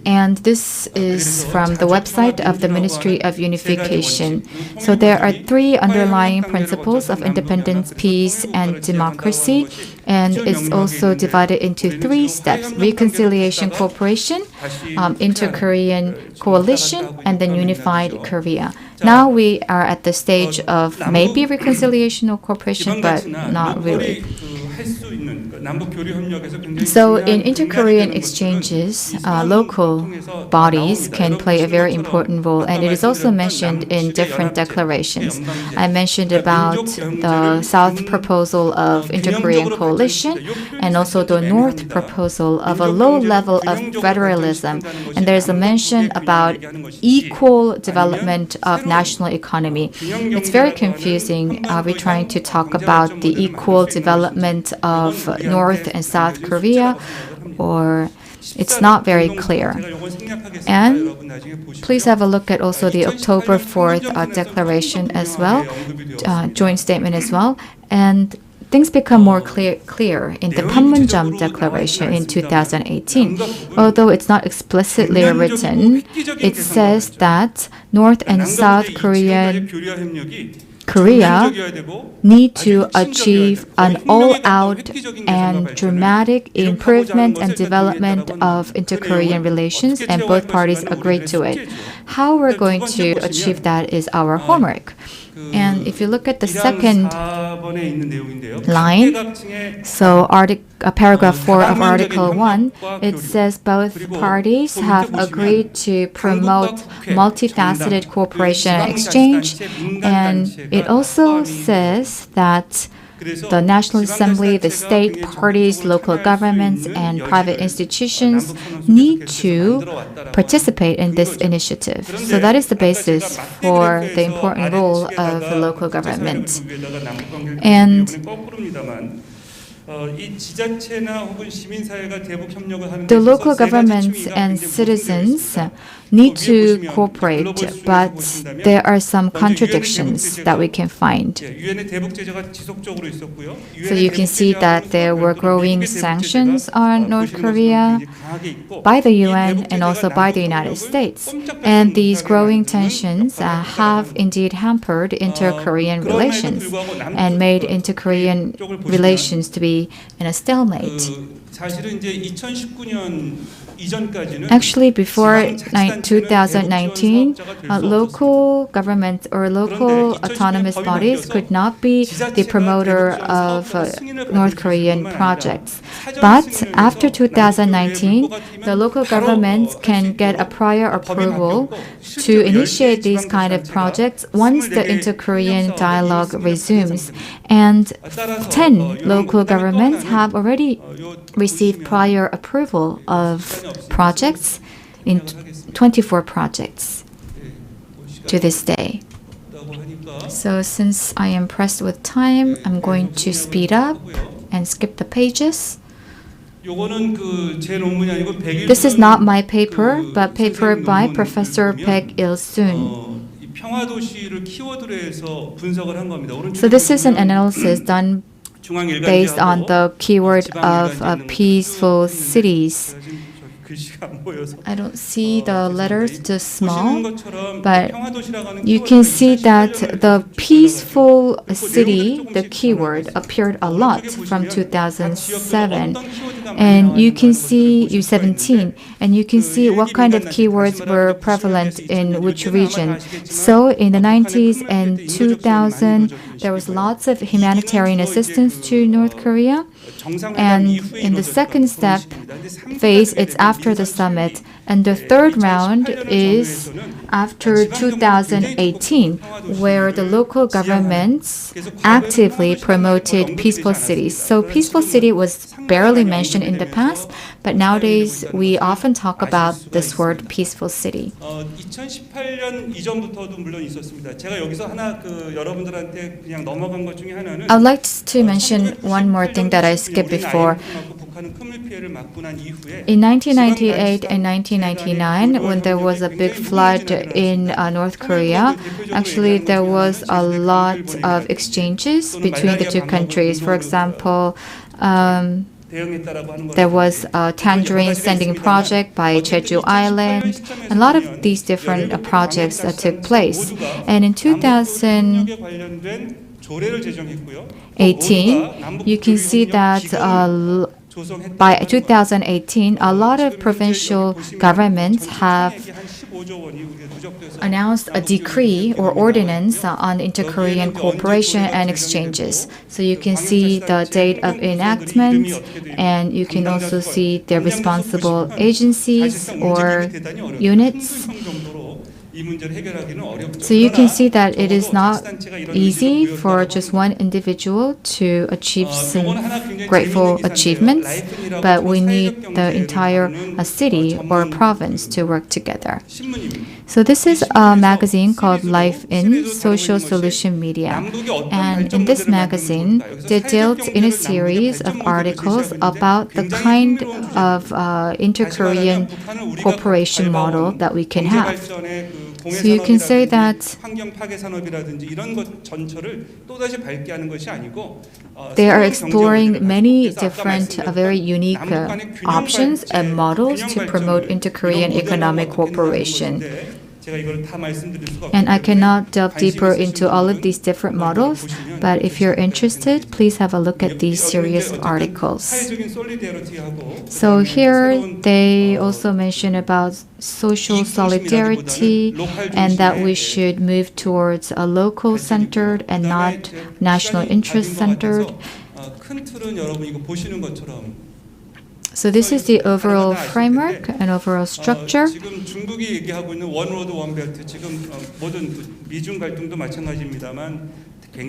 And this is from the website of the Ministry of Unification. So there are three underlying principles of independence, peace, and democracy. And it's also divided into three steps: reconciliation, cooperation, inter-Korean coalition, and then unified Korea. Now we are at the stage of maybe reconciliation or cooperation, but not really. So in inter-Korean exchanges, local bodies can play a very important role, and it is also mentioned in different declarations. I mentioned about the South proposal of inter-Korean coalition and also the North proposal of a low level of federalism. And there's a mention about equal development of national economy. It's very confusing. Are we trying to talk about the equal development of North and South Korea, or it's not very clear? And please have a look at also the October 4th declaration as well, joint statement as well. And things become more clear in the Panmunjom Declaration in 2018. Although it's not explicitly written, it says that North and South Korea need to achieve an all-out and dramatic improvement and development of inter-Korean relations, and both parties agreed to it. How we're going to achieve that is our homework. And if you look at the second line, so paragraph 4 of Article 1, it says both parties have agreed to promote multifaceted cooperation and exchange. And it also says that the National Assembly, the state parties, local governments, and private institutions need to participate in this initiative. So that is the basis for the important role of the local government. And the local governments and citizens need to cooperate, but there are some contradictions that we can find. So you can see that there were growing sanctions on North Korea by the UN and also by the United States. And these growing tensions have indeed hampered inter-Korean relations and made inter-Korean relations to be in a stalemate. Actually, before 2019, local governments or local autonomous bodies could not be the promoter of North Korean projects. But after 2019, the local governments can get a prior approval to initiate these kind of projects once the inter-Korean dialogue resumes. And 10 local governments have already received prior approval of projects in 24 projects to this day. So since I am pressed with time, I'm going to speed up and skip the pages. This is not my paper, but paper by Professor Baek Il-soon. So this is an analysis done based on the keyword of peaceful cities. I don't see the letters, just small, but you can see that the peaceful city, the keyword, appeared a lot from 2007. And you can see U17, and you can see what kind of keywords were prevalent in which region. So in the 90s and 2000, there was lots of humanitarian assistance to North Korea. And in the second step phase, it's after the summit, And the third round is after 2018, where the local governments actively promoted peaceful cities. So peaceful city was barely mentioned in the past, but nowadays we often talk about this word peaceful city. 2018년 이전부터도 물론 있었습니다. 제가 여기서 하나 여러분들한테 그냥 넘어간 것 중에 하나는 I would like to mention one more thing that I skipped before. In 1998 and 1999, when there was a big flood in North Korea, actually there was a lot of exchanges between the two countries. For example, there was a tangerine sending project by Jeju Island. A lot of these different projects that took place. And in 2018, you can see that by 2018, a lot of provincial governments have announced a decree or ordinance on inter-Korean cooperation and exchanges. So you can see the date of enactment, and you can also see the responsible agencies or units. So you can see that it is not easy for just one individual to achieve some grateful achievements, but we need the entire city or province to work together. So this is a magazine called Life in Social Solution Media. And in this magazine, they dealt in a series of articles about the kind of inter-Korean cooperation model that we can have. So you can say that they are exploring many different, very unique options and models to promote inter-Korean economic cooperation. And I cannot delve deeper into all of these different models, but if you're interested, please have a look at these series of articles. So here they also mention about social solidarity and that we should move towards a local-centered and not national interest-centered. So this is the overall framework and overall structure.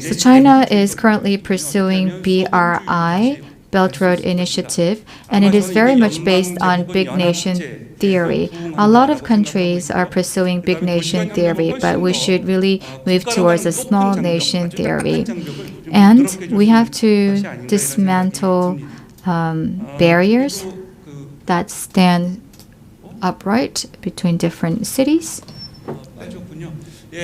So China is currently pursuing BRI, Belt Road Initiative, and it is very much based on big nation theory. A lot of countries are pursuing big nation theory, but we should really move towards a small nation theory. And we have to dismantle barriers that stand upright between different cities. I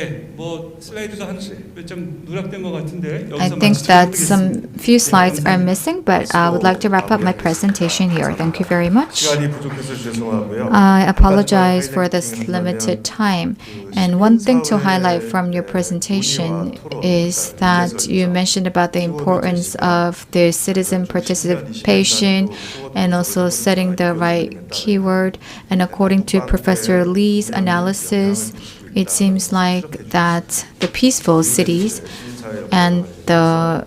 think that some few slides are missing, but I would like to wrap up my presentation here. Thank you very much. I apologize for this limited time. And one thing to highlight from your presentation is that you mentioned about the importance of the citizen participation and also setting the right keyword. And according to Professor Lee's analysis, it seems like that the peaceful cities and that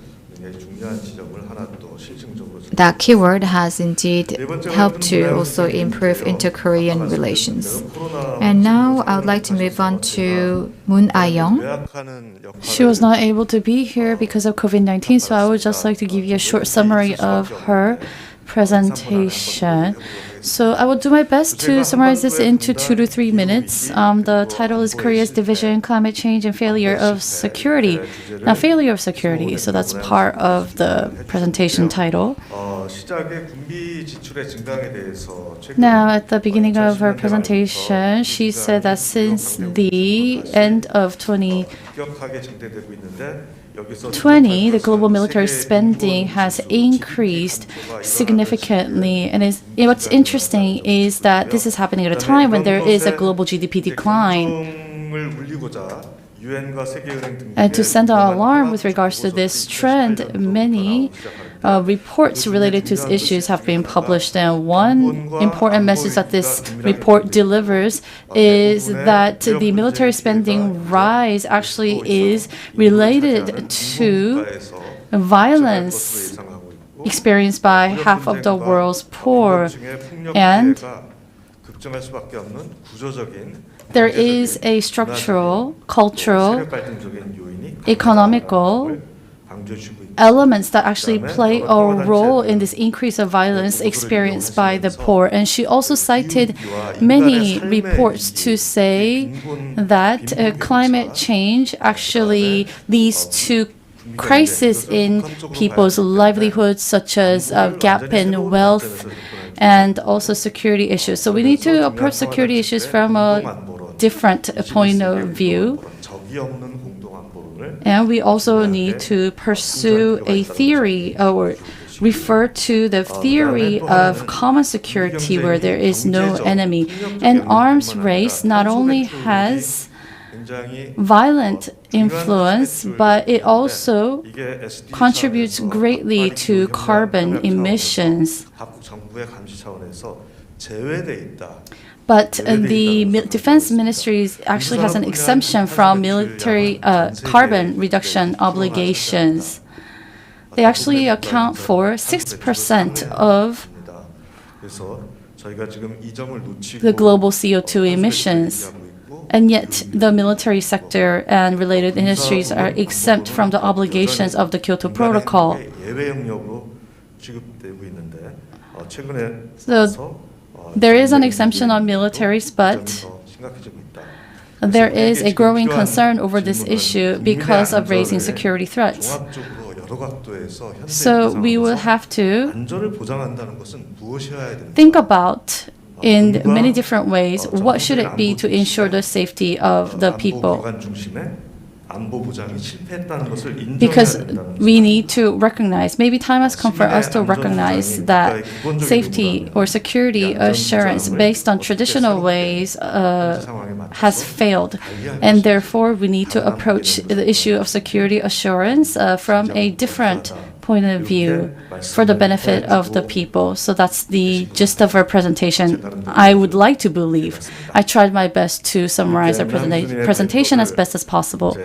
keyword has indeed helped to also improve inter-Korean relations. And now I would like to move on to Moon Ah-young. She was not able to be here because of COVID-19, so I would just like to give you a short summary of her presentation. So I will do my best to summarize this into 2 to 3 minutes. The title is Korea's Division, Climate Change, and Failure of Security. Now, failure of security, so that's part of the presentation title. Now, at the beginning of her presentation, she said that since the end of 2020, the global military spending has increased significantly. And what's interesting is that this is happening at a time when there is a global GDP decline. And to send an alarm with regards to this trend, many reports related to these issues have been published. And one important message that this report delivers is that the military spending rise actually is related to violence experienced by half of the world's poor. And 걱정할 수밖에 없는 구조적인 there is a structural, cultural, 세력 갈등적인 요인이 economical 강조해주고 있고 elements that actually play a role in this increase of violence experienced by the poor. And she also cited many reports to say that climate change actually leads to crisis in people's livelihoods, such as gap in wealth and also security issues. So we need to approach security issues from a different point of view. 적이 없는 공동 안보론을 And we also need to pursue a theory or refer to the theory of common security where there is no enemy. An arms race not only has 굉장히 violent influence, but it also 이게 SDG contributes greatly to carbon emissions. 각국 정부의 감시 차원에서 제외돼 있다. But the Defense Ministry actually has an exemption from military carbon reduction obligations. They actually account for 6% of 그래서 저희가 지금 이 점을 놓치고 the global CO2 emissions. And yet, the military sector and related industries are exempt from the obligations of the Kyoto Protocol. 예외 영역으로 취급되고 있는데 최근에 So, there is an exemption on militaries, but 심각해지고 있다. there is a growing concern over this issue because of raising security threats. 종합적으로 여러 각도에서 현대 So, we will have to 안전을 보장한다는 것은 무엇이어야 된다. think about in many different ways what should it be to ensure the safety of the people. 안보 기관 중심의 안보 보장이 실패했다는 것을 인정해야 Because 된다는 we need to recognize, maybe time has come for us to recognize that safety or security assurance based on traditional ways has failed. And therefore, we need to approach the issue of security assurance from a different point of view for the benefit of the people. So that's the gist of our presentation. I would like to believe. I tried my best to summarize our presentation as best as possible.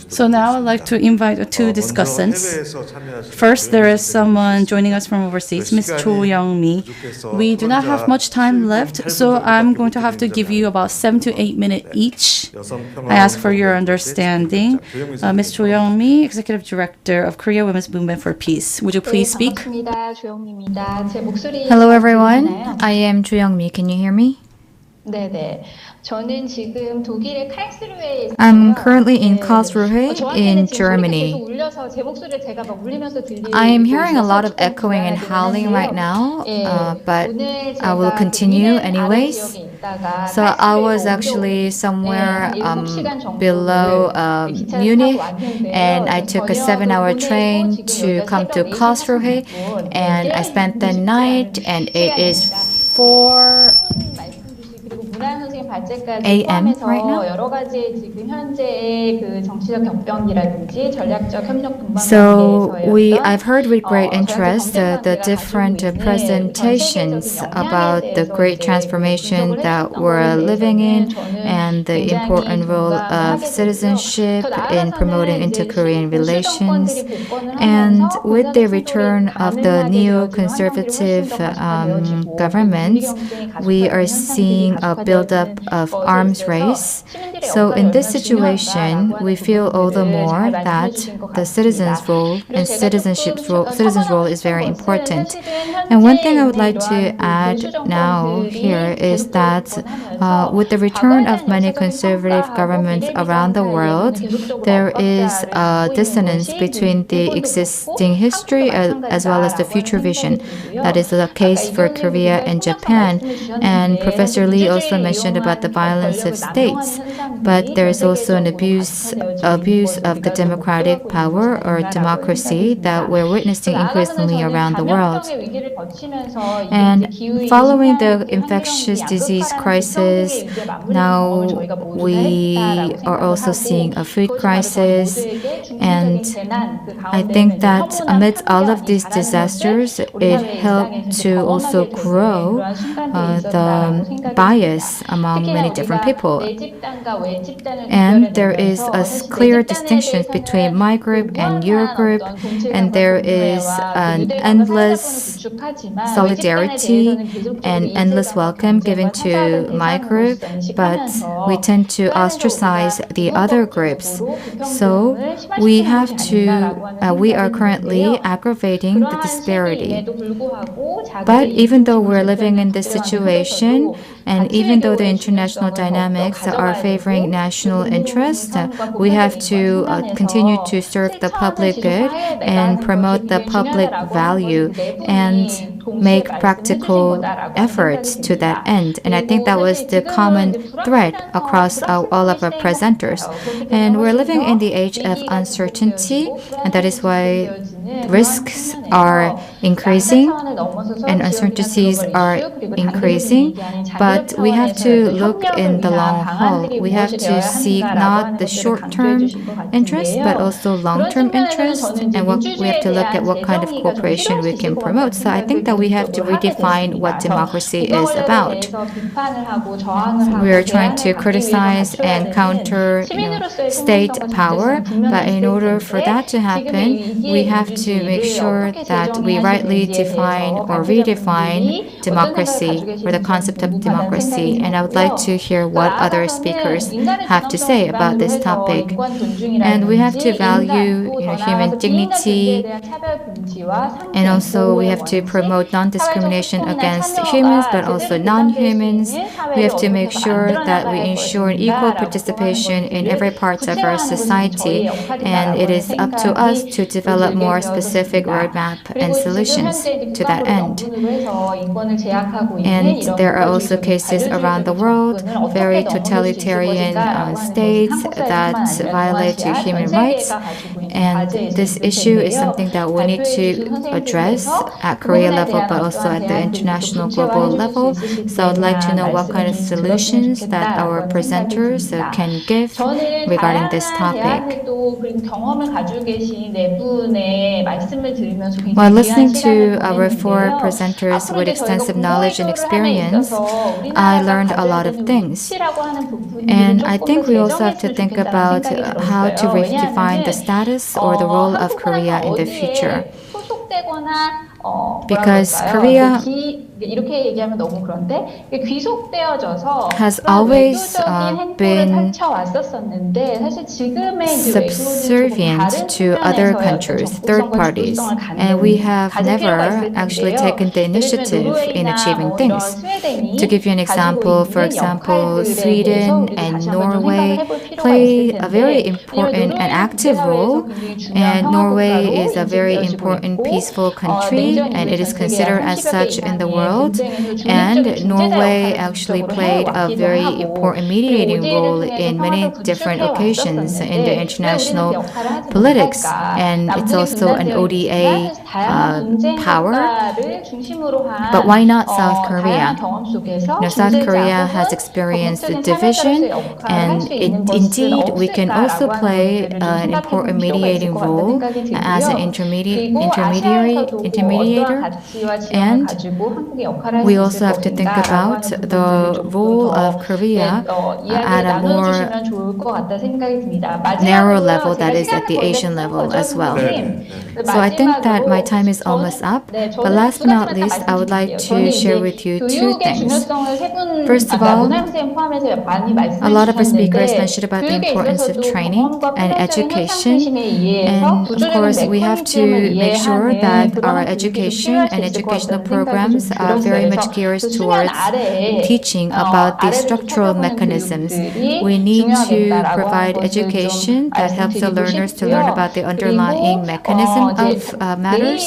So now I'd like to invite two discussants. First, there is someone joining us from overseas, Ms. Cho Young-mi. We do not have much time left, so I'm going to have to give you about 7 to 8 minutes each. I ask for your understanding. Ms. Cho Young-mi, Executive Director of Korea Women's Movement for Peace. Would you please speak? Hello everyone, I am Ju Young-mi. Can you hear me? 네네. 저는 지금 독일의 칼스루에 있어요. I'm currently in Karlsruhe in Germany. 울려서 제 목소리를 제가 막 울리면서 들리고 I am hearing a lot of echoing and howling right now, but I will continue anyways. So I was actually somewhere below Munich, and I took a 7-hour train to come to Karlsruhe, and I spent the night, and it is 4 a.m. right now. 여러 가지 지금 현재의 그 정치적 격변기라든지 전략적 협력 분방 So I've heard with great interest the different presentations about the great transformation that we're living in and the important role of citizenship in promoting inter-Korean relations. And with the return of the neoconservative governments, we are seeing a buildup of arms race. So in this situation, we feel all the more that the citizens' role and citizens' role is very important. And one thing I would like to add now here is that with the return of many conservative governments around the world, there is a dissonance between the existing history as well as the future vision. That is the case for Korea and Japan. And Professor Lee also mentioned about the violence of states, but there is also an abuse of the democratic power or democracy that we're witnessing increasingly around the world. And following the infectious disease crisis, now we are also seeing a food crisis. And I think that amidst all of these disasters, it helped to also grow the bias among many different people. And there is a clear distinction between my group and your group, and there is an endless solidarity and endless welcome given to my group, but we tend to ostracize the other groups. So we are currently aggravating the disparity. But even though we're living in this situation, and even though the international dynamics are favoring national interest, we have to continue to serve the public good and promote the public value and make practical efforts to that end. And I think that was the common thread across all of our presenters. And we're living in the age of uncertainty, and that is why risks are increasing and uncertainties are increasing, but we have to look in the long haul. We have to seek not the short-term interest, but also long-term interest, and we have to look at what kind of cooperation we can promote. So I think that we have to redefine what democracy is about. We are trying to criticize and counter state power, but in order for that to happen, we have to make sure that we rightly define or redefine democracy or the concept of democracy. And I would like to hear what other speakers have to say about this topic. And we have to value human dignity, and also we have to promote non-discrimination against humans but also non-humans. We have to make sure that we ensure equal participation in every part of our society, and it is up to us to develop more specific roadmap and solutions to that end. And there are also cases around the world, very totalitarian states that violate human rights, and this issue is something that we need to address at Korea level but also at the international global level. So I would like to know what kind of solutions that our presenters can give regarding this topic. While listening to our four presenters with extensive knowledge and experience, I learned a lot of things. And I think we also have to think about how to redefine the status or the role of Korea in the future. Because Korea has always been subservient to other countries, third parties, and we have never actually taken the initiative in achieving things. To give you an example, for example, Sweden and Norway play a very important and active role, and Norway is a very important peaceful country, and it is considered as such in the world. And Norway actually played a very important mediating role in many different occasions in the international politics, and it's also an ODA power. But why not South Korea? South Korea has experienced division, and indeed we can also play an important mediating role as an intermediator, and we also have to think about the role of Korea at a more narrow level, that is at the Asian level as well. So I think that my time is almost up, but last but not least, I would like to share with you two things. First of all, a lot of our speakers mentioned about the importance of training and education, and of course we have to make sure that our education and educational programs are very much geared towards teaching about the structural mechanisms. We need to provide education that helps the learners to learn about the underlying mechanism of matters.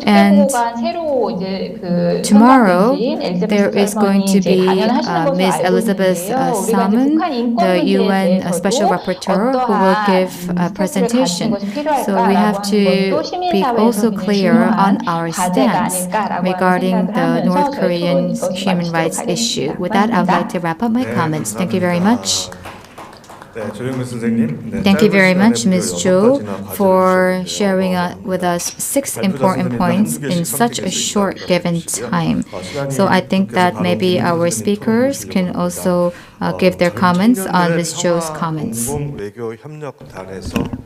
And tomorrow there is going to be Ms. Elizabeth Salmon, the UN Special Rapporteur, who will give a presentation. So we have to be also clear on our stance regarding the North Korean human rights issue. With that, I would like to wrap up my comments. Thank you very much. Thank you very much, Ms. Jo, for sharing with us 6 important points in such a short given time. So I think that maybe our speakers can also give their comments on Ms. Cho's comments.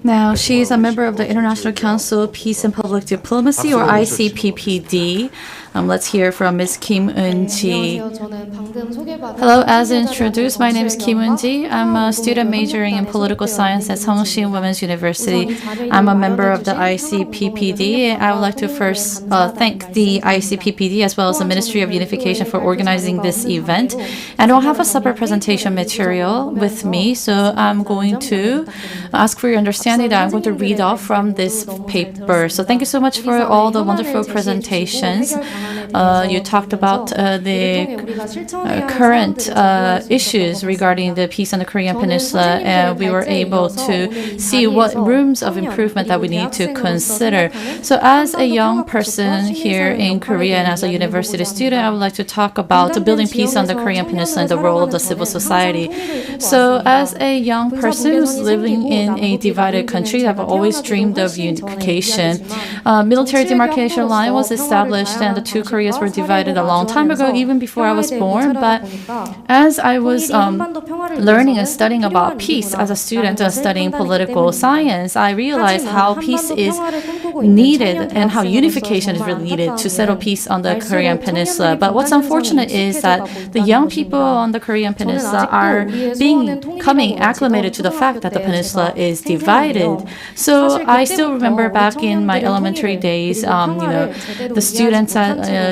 Now, she is a member of the International Council of Peace and Public Diplomacy, or ICPPD. Let's hear from Ms. Kim Eun-ji. Hello, as introduced, my name is Kim Eun-ji. I'm a student majoring in political science at Seongsin Women's University. I'm a member of the ICPPD. I would like to first thank the ICPPD as well as the Ministry of Unification for organizing this event. I don't have a separate presentation material with me, so I'm going to ask for your understanding that I'm going to read off from this paper. So thank you so much for all the wonderful presentations. You talked about the current issues regarding the peace on the Korean Peninsula, and we were able to see what rooms of improvement that we need to consider. So as a young person here in Korea and as a university student, I would like to talk about building peace on the Korean Peninsula and the role of the civil society. So as a young person who's living in a divided country, I've always dreamed of unification. Military demarcation line was established and the two Koreas were divided a long time ago, even before I was born. But as I was learning and studying about peace as a student studying political science, I realized how peace is needed and how unification is really needed to settle peace on the Korean Peninsula. But what's unfortunate is that the young people on the Korean Peninsula are becoming acclimated to the fact that the peninsula is divided. So I still remember back in my elementary days, the students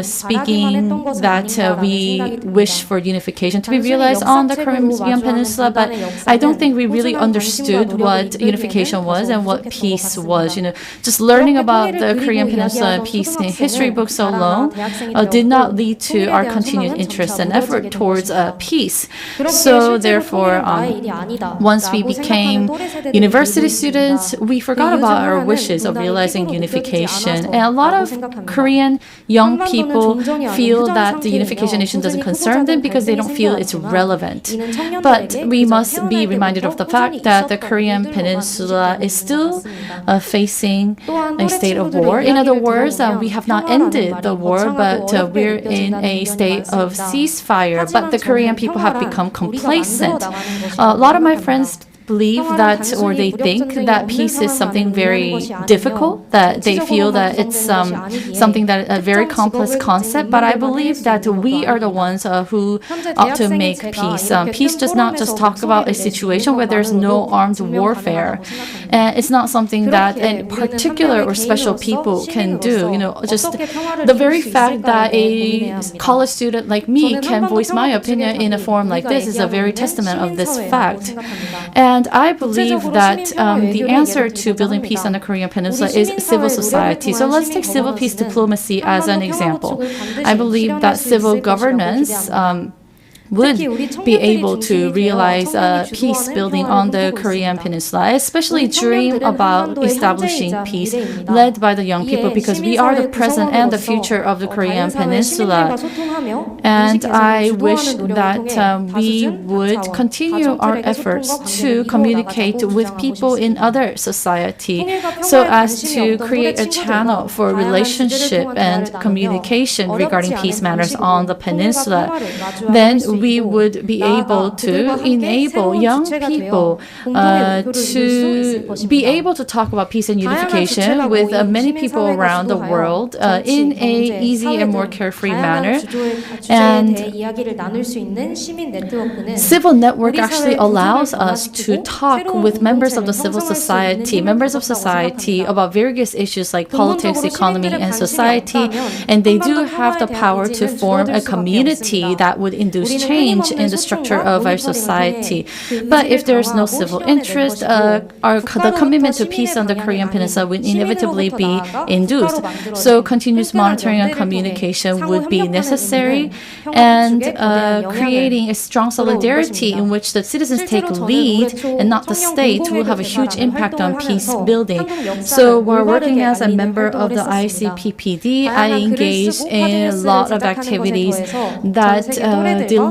speaking that we wish for unification to be realized on the Korean Peninsula, but I don't think we really understood what unification was and what peace was. Just learning about the Korean Peninsula and peace in history books alone did not lead to our continued interest and effort towards peace. So therefore, once we became university students, we forgot about our wishes of realizing unification. And a lot of Korean young people feel that the unification issue doesn't concern them because they don't feel it's relevant. But we must be reminded of the fact that the Korean Peninsula is still facing a state of war. In other words, we have not ended the war, but we're in a state of ceasefire. But the Korean people have become complacent. A lot of my friends believe that, or they think that peace is something very difficult, that they feel that it's something that a very complex concept, but I believe that we are the ones who ought to make peace. Peace does not just talk about a situation where there's no armed warfare. And it's not something that a particular or special people can do. Just the very fact that a college student like me can voice my opinion in a forum like this is a very testament of this fact. And I believe that the answer to building peace on the Korean Peninsula is civil society. So let's take civil peace diplomacy as an example. I believe that civil governance would be able to realize peace building on the Korean Peninsula, especially dream about establishing peace led by the young people, because we are the present and the future of the Korean Peninsula. And I wish that we would continue our efforts to communicate with people in other society so as to create a channel for relationship and communication regarding peace matters on the peninsula. Then we would be able to enable young people to be able to talk about peace and unification with many people around the world in an easy and more carefree manner. And civil network actually allows us to talk with members of the civil society, members of society about various issues like politics, economy, and society. And they do have the power to form a community that would induce change in the structure of our society. But if there's no civil interest, the commitment to peace on the Korean Peninsula would inevitably be induced. So continuous monitoring and communication would be necessary, and creating a strong solidarity in which the citizens take lead and not the state will have a huge impact on peace building. So while working as a member of the ICPPD, I engage in a lot of activities that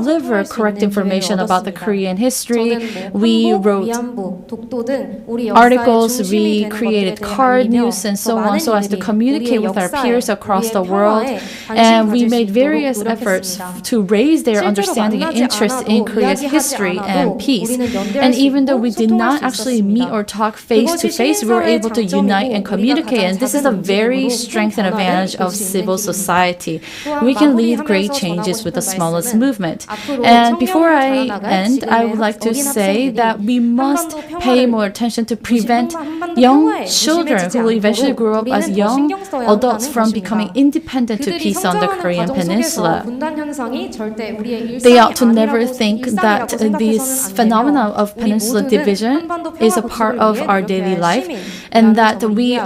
deliver correct information about the Korean history. We wrote articles, we created card news and so on so as to communicate with our peers across the world. And we made various efforts to raise their understanding and interest in Korea's history and peace. And even though we did not actually meet or talk face to face, we were able to unite and communicate. And this is a very strength and advantage of civil society. We can lead great changes with the smallest movement. And before I end, I would like to say that we must pay more attention to prevent young children who will eventually grow up as young adults from becoming independent to peace on the Korean Peninsula. They ought to never think that this phenomenon of peninsula division is a part of our daily life, and that we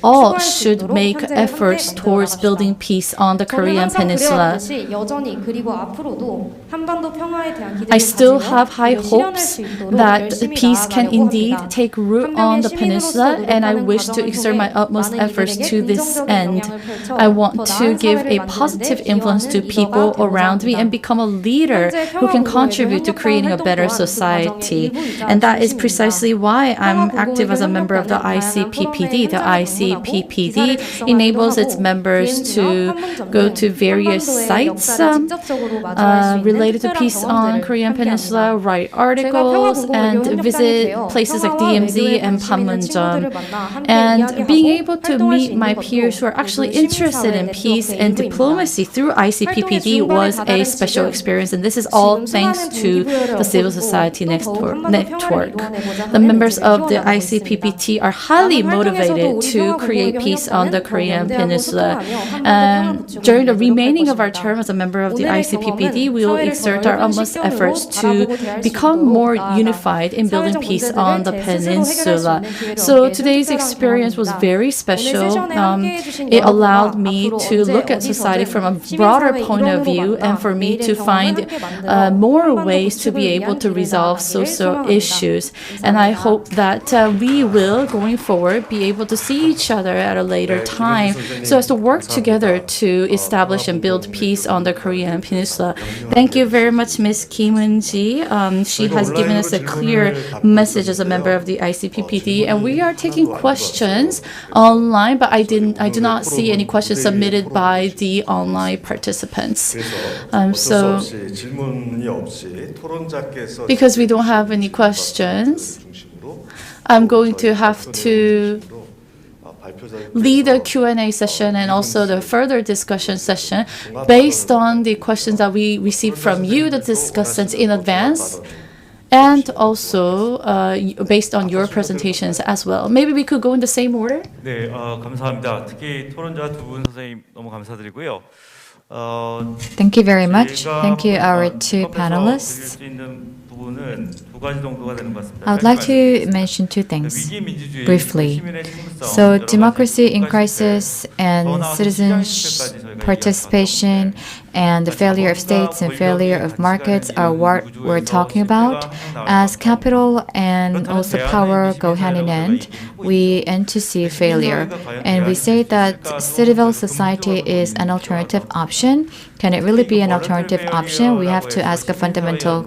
all should make efforts towards building peace on the Korean Peninsula. I still have high hopes that peace can indeed take root on the peninsula, and I wish to exert my utmost efforts to this end. I want to give a positive influence to people around me and become a leader who can contribute to creating a better society. And that is precisely why I'm active as a member of the ICPPD. The ICPPD enables its members to go to various sites related to peace on Korean Peninsula, write articles, and visit places like DMZ and Panmunjom. And being able to meet my peers who are actually interested in peace and diplomacy through ICPPD was a special experience, and this is all thanks to the civil society network. The members of the ICPPD are highly motivated to create peace on the Korean Peninsula. During the remaining of our term as a member of the ICPPD, we will exert our utmost efforts to become more unified in building peace on the peninsula. So today's experience was very special. It allowed me to look at society from a broader point of view, and for me to find more ways to be able to resolve social issues. And I hope that we will, going forward, be able to see each other at a later time so as to work together to establish and build peace on the Korean Peninsula. Thank you very much, Ms. Kim Eun-ji. She has given us a clear message as a member of the ICPPD, and we are taking questions online, but I do not see any questions submitted by the online participants. So because we don't have any questions, I'm going to have to lead a Q&A session and also the further discussion session based on the questions that we received from you, the discussants, in advance, and also based on your presentations as well. Maybe we could go in the same order? 네, 감사합니다. 특히 토론자 두 분 선생님 너무 감사드리고요. Thank you very much. Thank you, our two panelists. I would like to mention two things briefly. So, democracy in crisis and citizens' participation and the failure of states and failure of markets are what we're talking about. As capital and also power go hand in hand, we end to see failure. And we say that civil society is an alternative option. Can it really be an alternative option? We have to ask a fundamental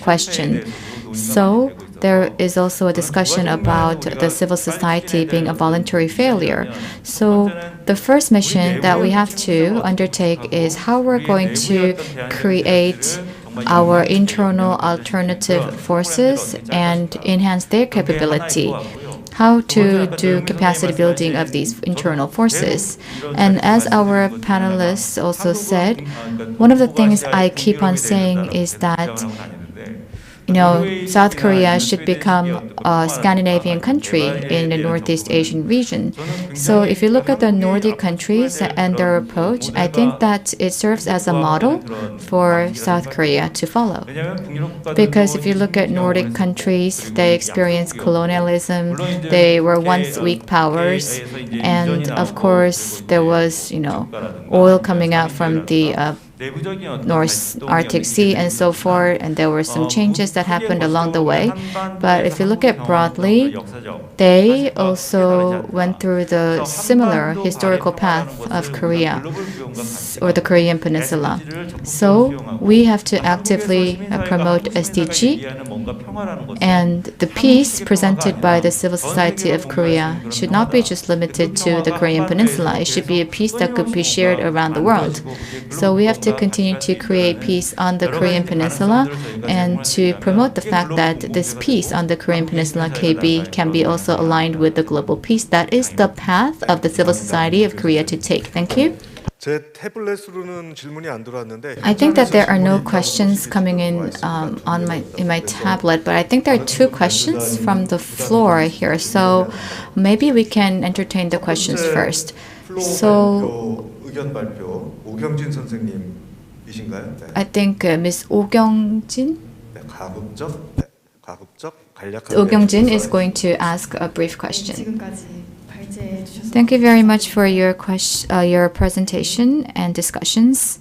question. So there is also a discussion about the civil society being a voluntary failure. So the first mission that we have to undertake is how we're going to create our internal alternative forces and enhance their capability. How to do capacity building of these internal forces. And as our panelists also said, one of the things I keep on saying is that South Korea should become a Scandinavian country in the Northeast Asian region. So if you look at the Nordic countries and their approach, I think that it serves as a model for South Korea to follow. Because if you look at Nordic countries, they experienced colonialism, they were once weak powers, and of course there was, oil coming out from the North Arctic Sea and so forth, and there were some changes that happened along the way. But if you look at broadly, they also went through the similar historical path of Korea or the Korean Peninsula. So we have to actively promote SDG, and the peace presented by the civil society of Korea should not be just limited to the Korean Peninsula. It should be a peace that could be shared around the world. So we have to continue to create peace on the Korean Peninsula and to promote the fact that this peace on the Korean Peninsula can be also aligned with the global peace. That is the path of the civil society of Korea to take. Thank you. 제 태블릿으로는 질문이 안 들어왔는데 I think that there are no questions coming in in my tablet, but I think there are two questions from the floor here. So maybe we can entertain the questions first. So 의견 발표 오경진 선생님이신가요? 네. I think Ms. 오경진 네, 가급적 간략하게. 오경진 is going to ask a brief question. 지금까지 발제해 주셔서 Thank you very much for your your presentation and discussions.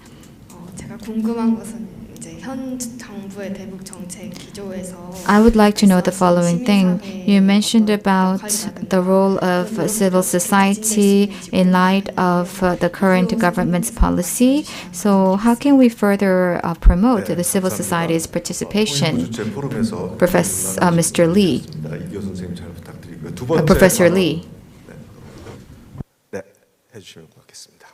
제가 궁금한 것은 이제 현 정부의 대북 정책 기조에서 I would like to know the following thing. You mentioned about the role of civil society in light of the current government's policy. So how can we further promote the civil society's participation? Professor Mr. Lee. 이교 선생님 잘 부탁드리고요. 두 번째 Professor Lee. 네, 해주시면 고맙겠습니다.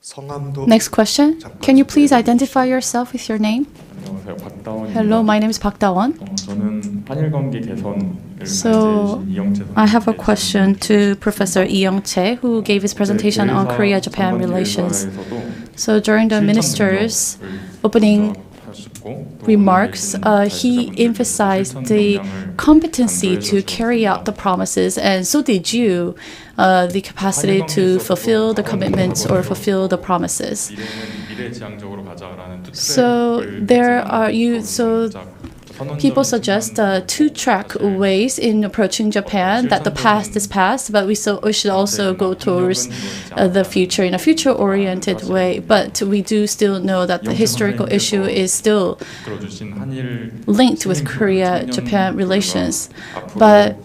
성함도 Next question. Can you please identify yourself with your name? 안녕하세요. 박다원입니다. Hello, my name is Park Da-won. 저는 한일 관계 개선을 So, 발제해주신 이영채 I have a question to Professor Lee Young-chae, who gave his presentation on Korea-Japan relations. So during the minister's opening remarks, he emphasized the competency to carry out the promises, and so did you, the capacity to fulfill the commitments or fulfill the promises. So people suggest two-track ways in approaching Japan, that the past is past, but we should also go towards the future in a future-oriented way. But we do still know that the historical issue is still linked with Korea-Japan relations. But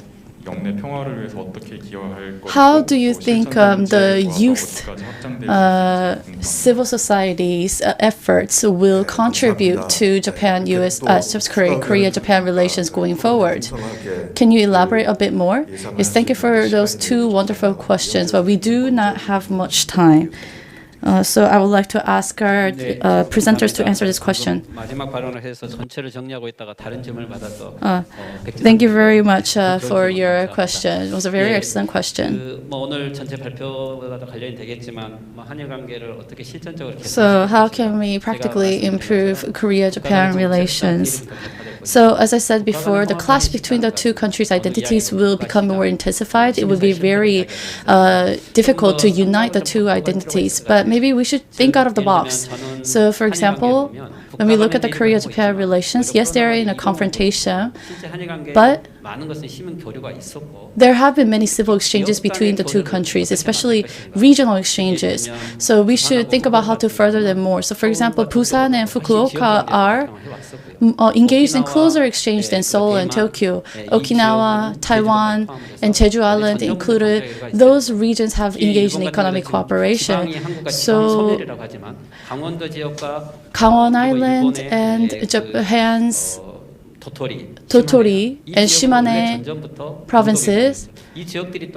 how do you think the youth civil society's efforts will contribute to Korea-Japan relations going forward? Can you elaborate a bit more? Yes, thank you for those two wonderful questions, but we do not have much time. So I would like to ask our presenters to answer this question. Thank you very much for your question. It was a very excellent question. So how can we practically improve Korea-Japan relations? So as I said before, the clash between the two countries' identities will become more intensified. It will be very difficult to unite the two identities, but maybe we should think out of the box. So for example, when we look at the Korea-Japan relations, yes, they're in a confrontation, but there have been many civil exchanges between the two countries, especially regional exchanges. So we should think about how to further them more. So for example, Busan and Fukuoka are engaged in closer exchange than Seoul and Tokyo. Okinawa, Taiwan, and Jeju Island included, those regions have engaged in economic cooperation. So Gangwon Island and Japan's Totori and Shimane provinces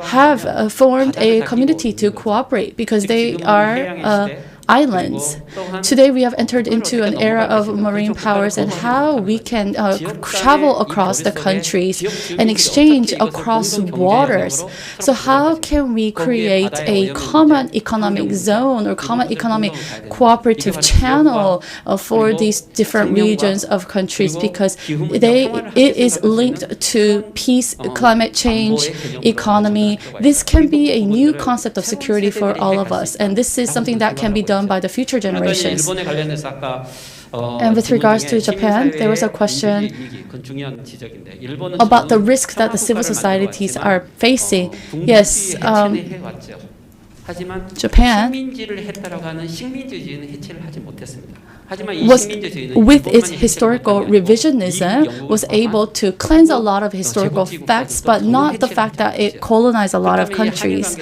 have formed a community to cooperate because they are islands. Today we have entered into an era of marine powers and how we can travel across the countries and exchange across waters. So how can we create a common economic zone or common economic cooperative channel for these different regions of countries, because it is linked to peace, climate change, economy. This can be a new concept of security for all of us, and this is something that can be done by the future generations. And with regards to Japan, there was a question about the risk that the civil societies are facing. Yes, 하지만 Japan 식민지를 했다라고 하는 식민지주의는 해체를 하지 못했습니다. 하지만 이 was, 식민지주의는 with its 일본만이 historical 해체를 못한 게 아니고 revisionism, 이 was 영국과 able to cleanse a lot of historical facts, but not the fact that it colonized a lot of countries.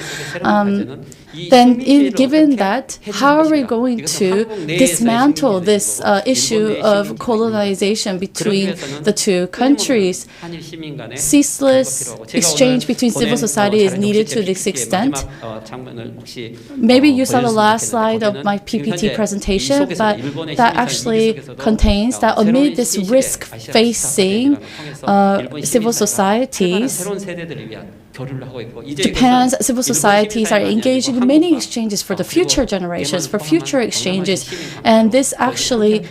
Then, given that, how are we going to dismantle this issue of colonization between the two countries? Ceaseless exchange between civil society is needed to this extent. Maybe you saw the last slide of my PPT presentation, but that actually contains that amid this risk facing civil societies, Japan's civil societies are engaging in many exchanges for the future generations, for future exchanges, and this actually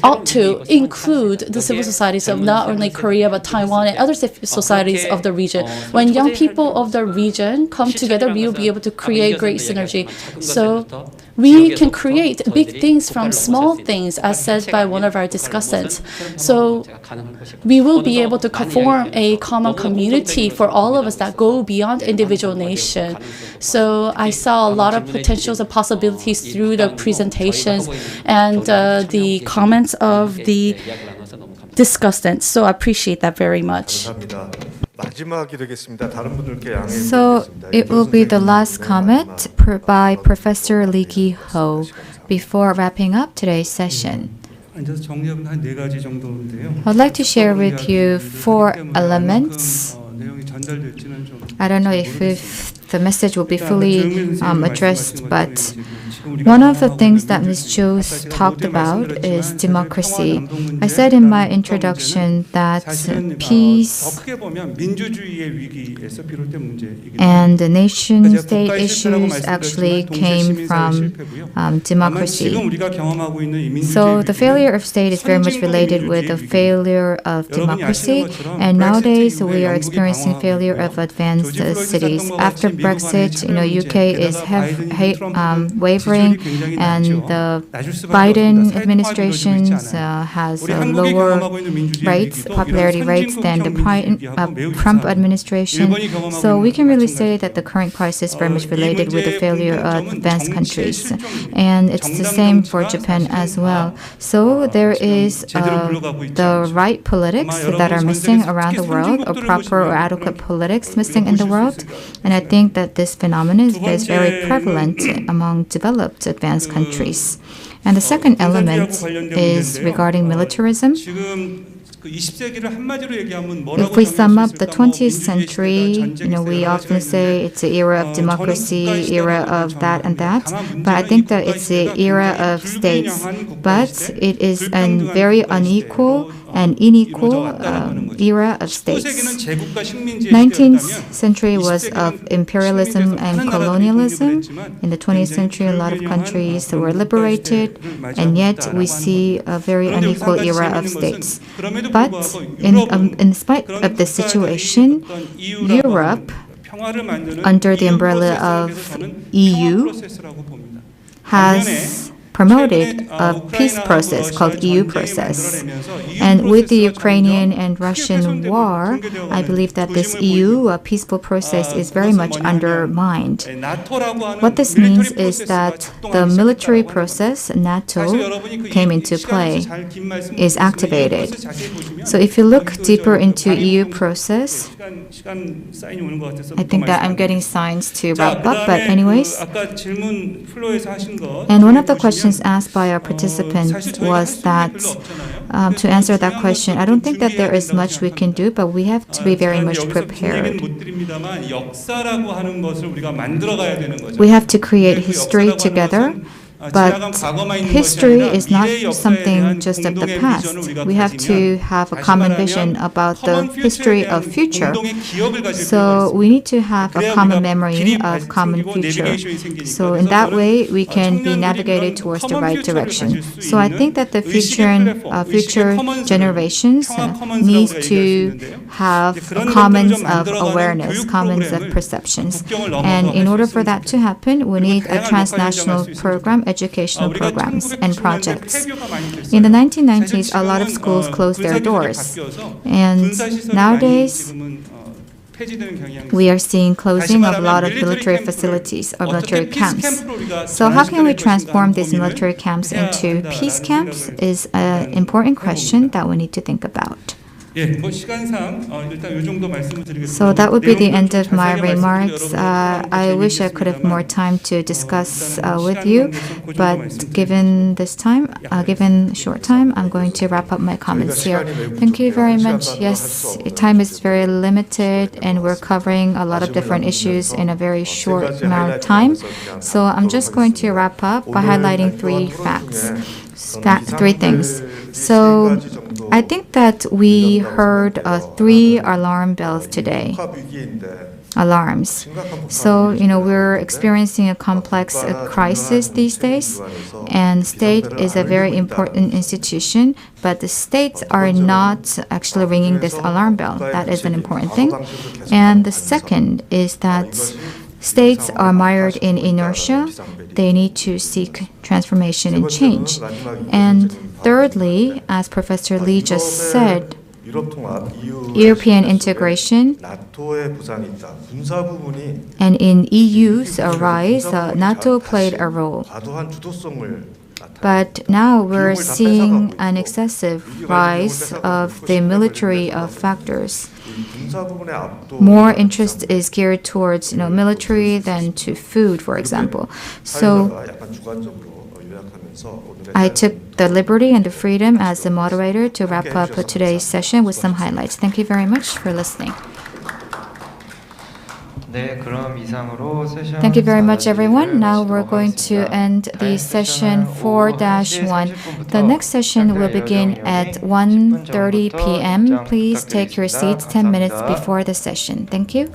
ought to include the civil societies of not only Korea but Taiwan and other societies of the region. When young people of the region come together, we will be able to create great synergy. So we can create big things from small things, as said by one of our discussants. So we will be able to form a common community for all of us that go beyond individual nation. So I saw a lot of potentials and possibilities through the presentations and the comments of the discussants. So I appreciate that very much. So it will be the last comment by Professor Lee Ki-ho before wrapping up today's session. I'd like to share with you 4 elements. I don't know if the message will be fully addressed, but one of the things that Ms. Cho talked about is democracy. I said in my introduction that peace and the nation-state issues actually came from democracy. So the failure of state is very much related with the failure of democracy, and nowadays we are experiencing failure of advanced cities. After Brexit, UK is wavering, and the Biden administration has lower popularity rates than the Trump administration. So we can really say that the current crisis is very much related with the failure of advanced countries, and it's the same for Japan as well. So there is the right politics that are missing around the world, or proper or adequate politics missing in the world, and I think that this phenomenon is very prevalent among developed advanced countries. And the second element is regarding militarism. If we sum up the 20th century, we often say it's the era of democracy, era of that and that, but I think that it's the era of states. But it is a very unequal and unequal era of states. 19th century was of imperialism and colonialism. In the 20th century, a lot of countries were liberated, and yet we see a very unequal era of states. But in spite of this situation, Europe, under the umbrella of EU, has promoted a peace process called EU process. And with the Ukrainian and Russian war, I believe that this EU peaceful process is very much undermined. What this means is that the military process, NATO, came into play, is activated. So if you look deeper into EU process, I think that I'm getting signs to wrap up, but anyways. And one of the questions asked by our participants was that, to answer that question, I don't think that there is much we can do, but we have to be very much prepared. We have to create history together. But history is not something just of the past. We have to have a common vision about the history of future. So we need to have a common memory of common future. So in that way, we can be navigated towards the right direction. So I think that the future generations need to have commons of awareness, commons of perceptions. And in order for that to happen, we need a transnational program, educational programs and projects. In the 1990s, a lot of schools closed their doors. And nowadays, 폐지되는 경향이 we are seeing 다시 closing of a lot 말하면 of 밀리터리 military facilities or military 어떻게 피스 camps. 캠프로 우리가 So how can we 전환시켜낼 것인가 transform 하는 these 고민을 military camps 해야 into 한다라는 peace camps 생각을 is an important question that we need to think about. 예, 뭐 시간상 일단 이 정도 말씀을 드리겠습니다. So that would be the 내용도 end 좀 of my 자세하게 remarks. 말씀드리려고 I 하는 wish I could have more time to discuss with you, but given this time, given short time, I'm going to wrap up my comments here. Thank you very much. Yes, time is very limited, and we're covering a lot of different issues in a very short amount of time. So I'm just going to wrap up by highlighting three facts. Three things. So I think that we heard 3 alarm bells today. Alarms. So, we're experiencing a complex crisis these days, and state is a very important institution, but the states are not actually ringing this alarm bell. That is an important thing. And the second is that states are mired in inertia. They need to seek transformation and change. And thirdly, as Professor Lee just said, European integration and in EU's rise, NATO played a role. But now we're seeing an excessive rise of the military factors. More interest is geared towards military than to food, for example. So I took the liberty and the freedom as the moderator to wrap up today's session with some highlights. Thank you very much for listening. Thank you very much, everyone. Now we're going to end the session 4-1. The next session will begin at 1:30 p.m. Please take your seats 10 minutes before the session. Thank you.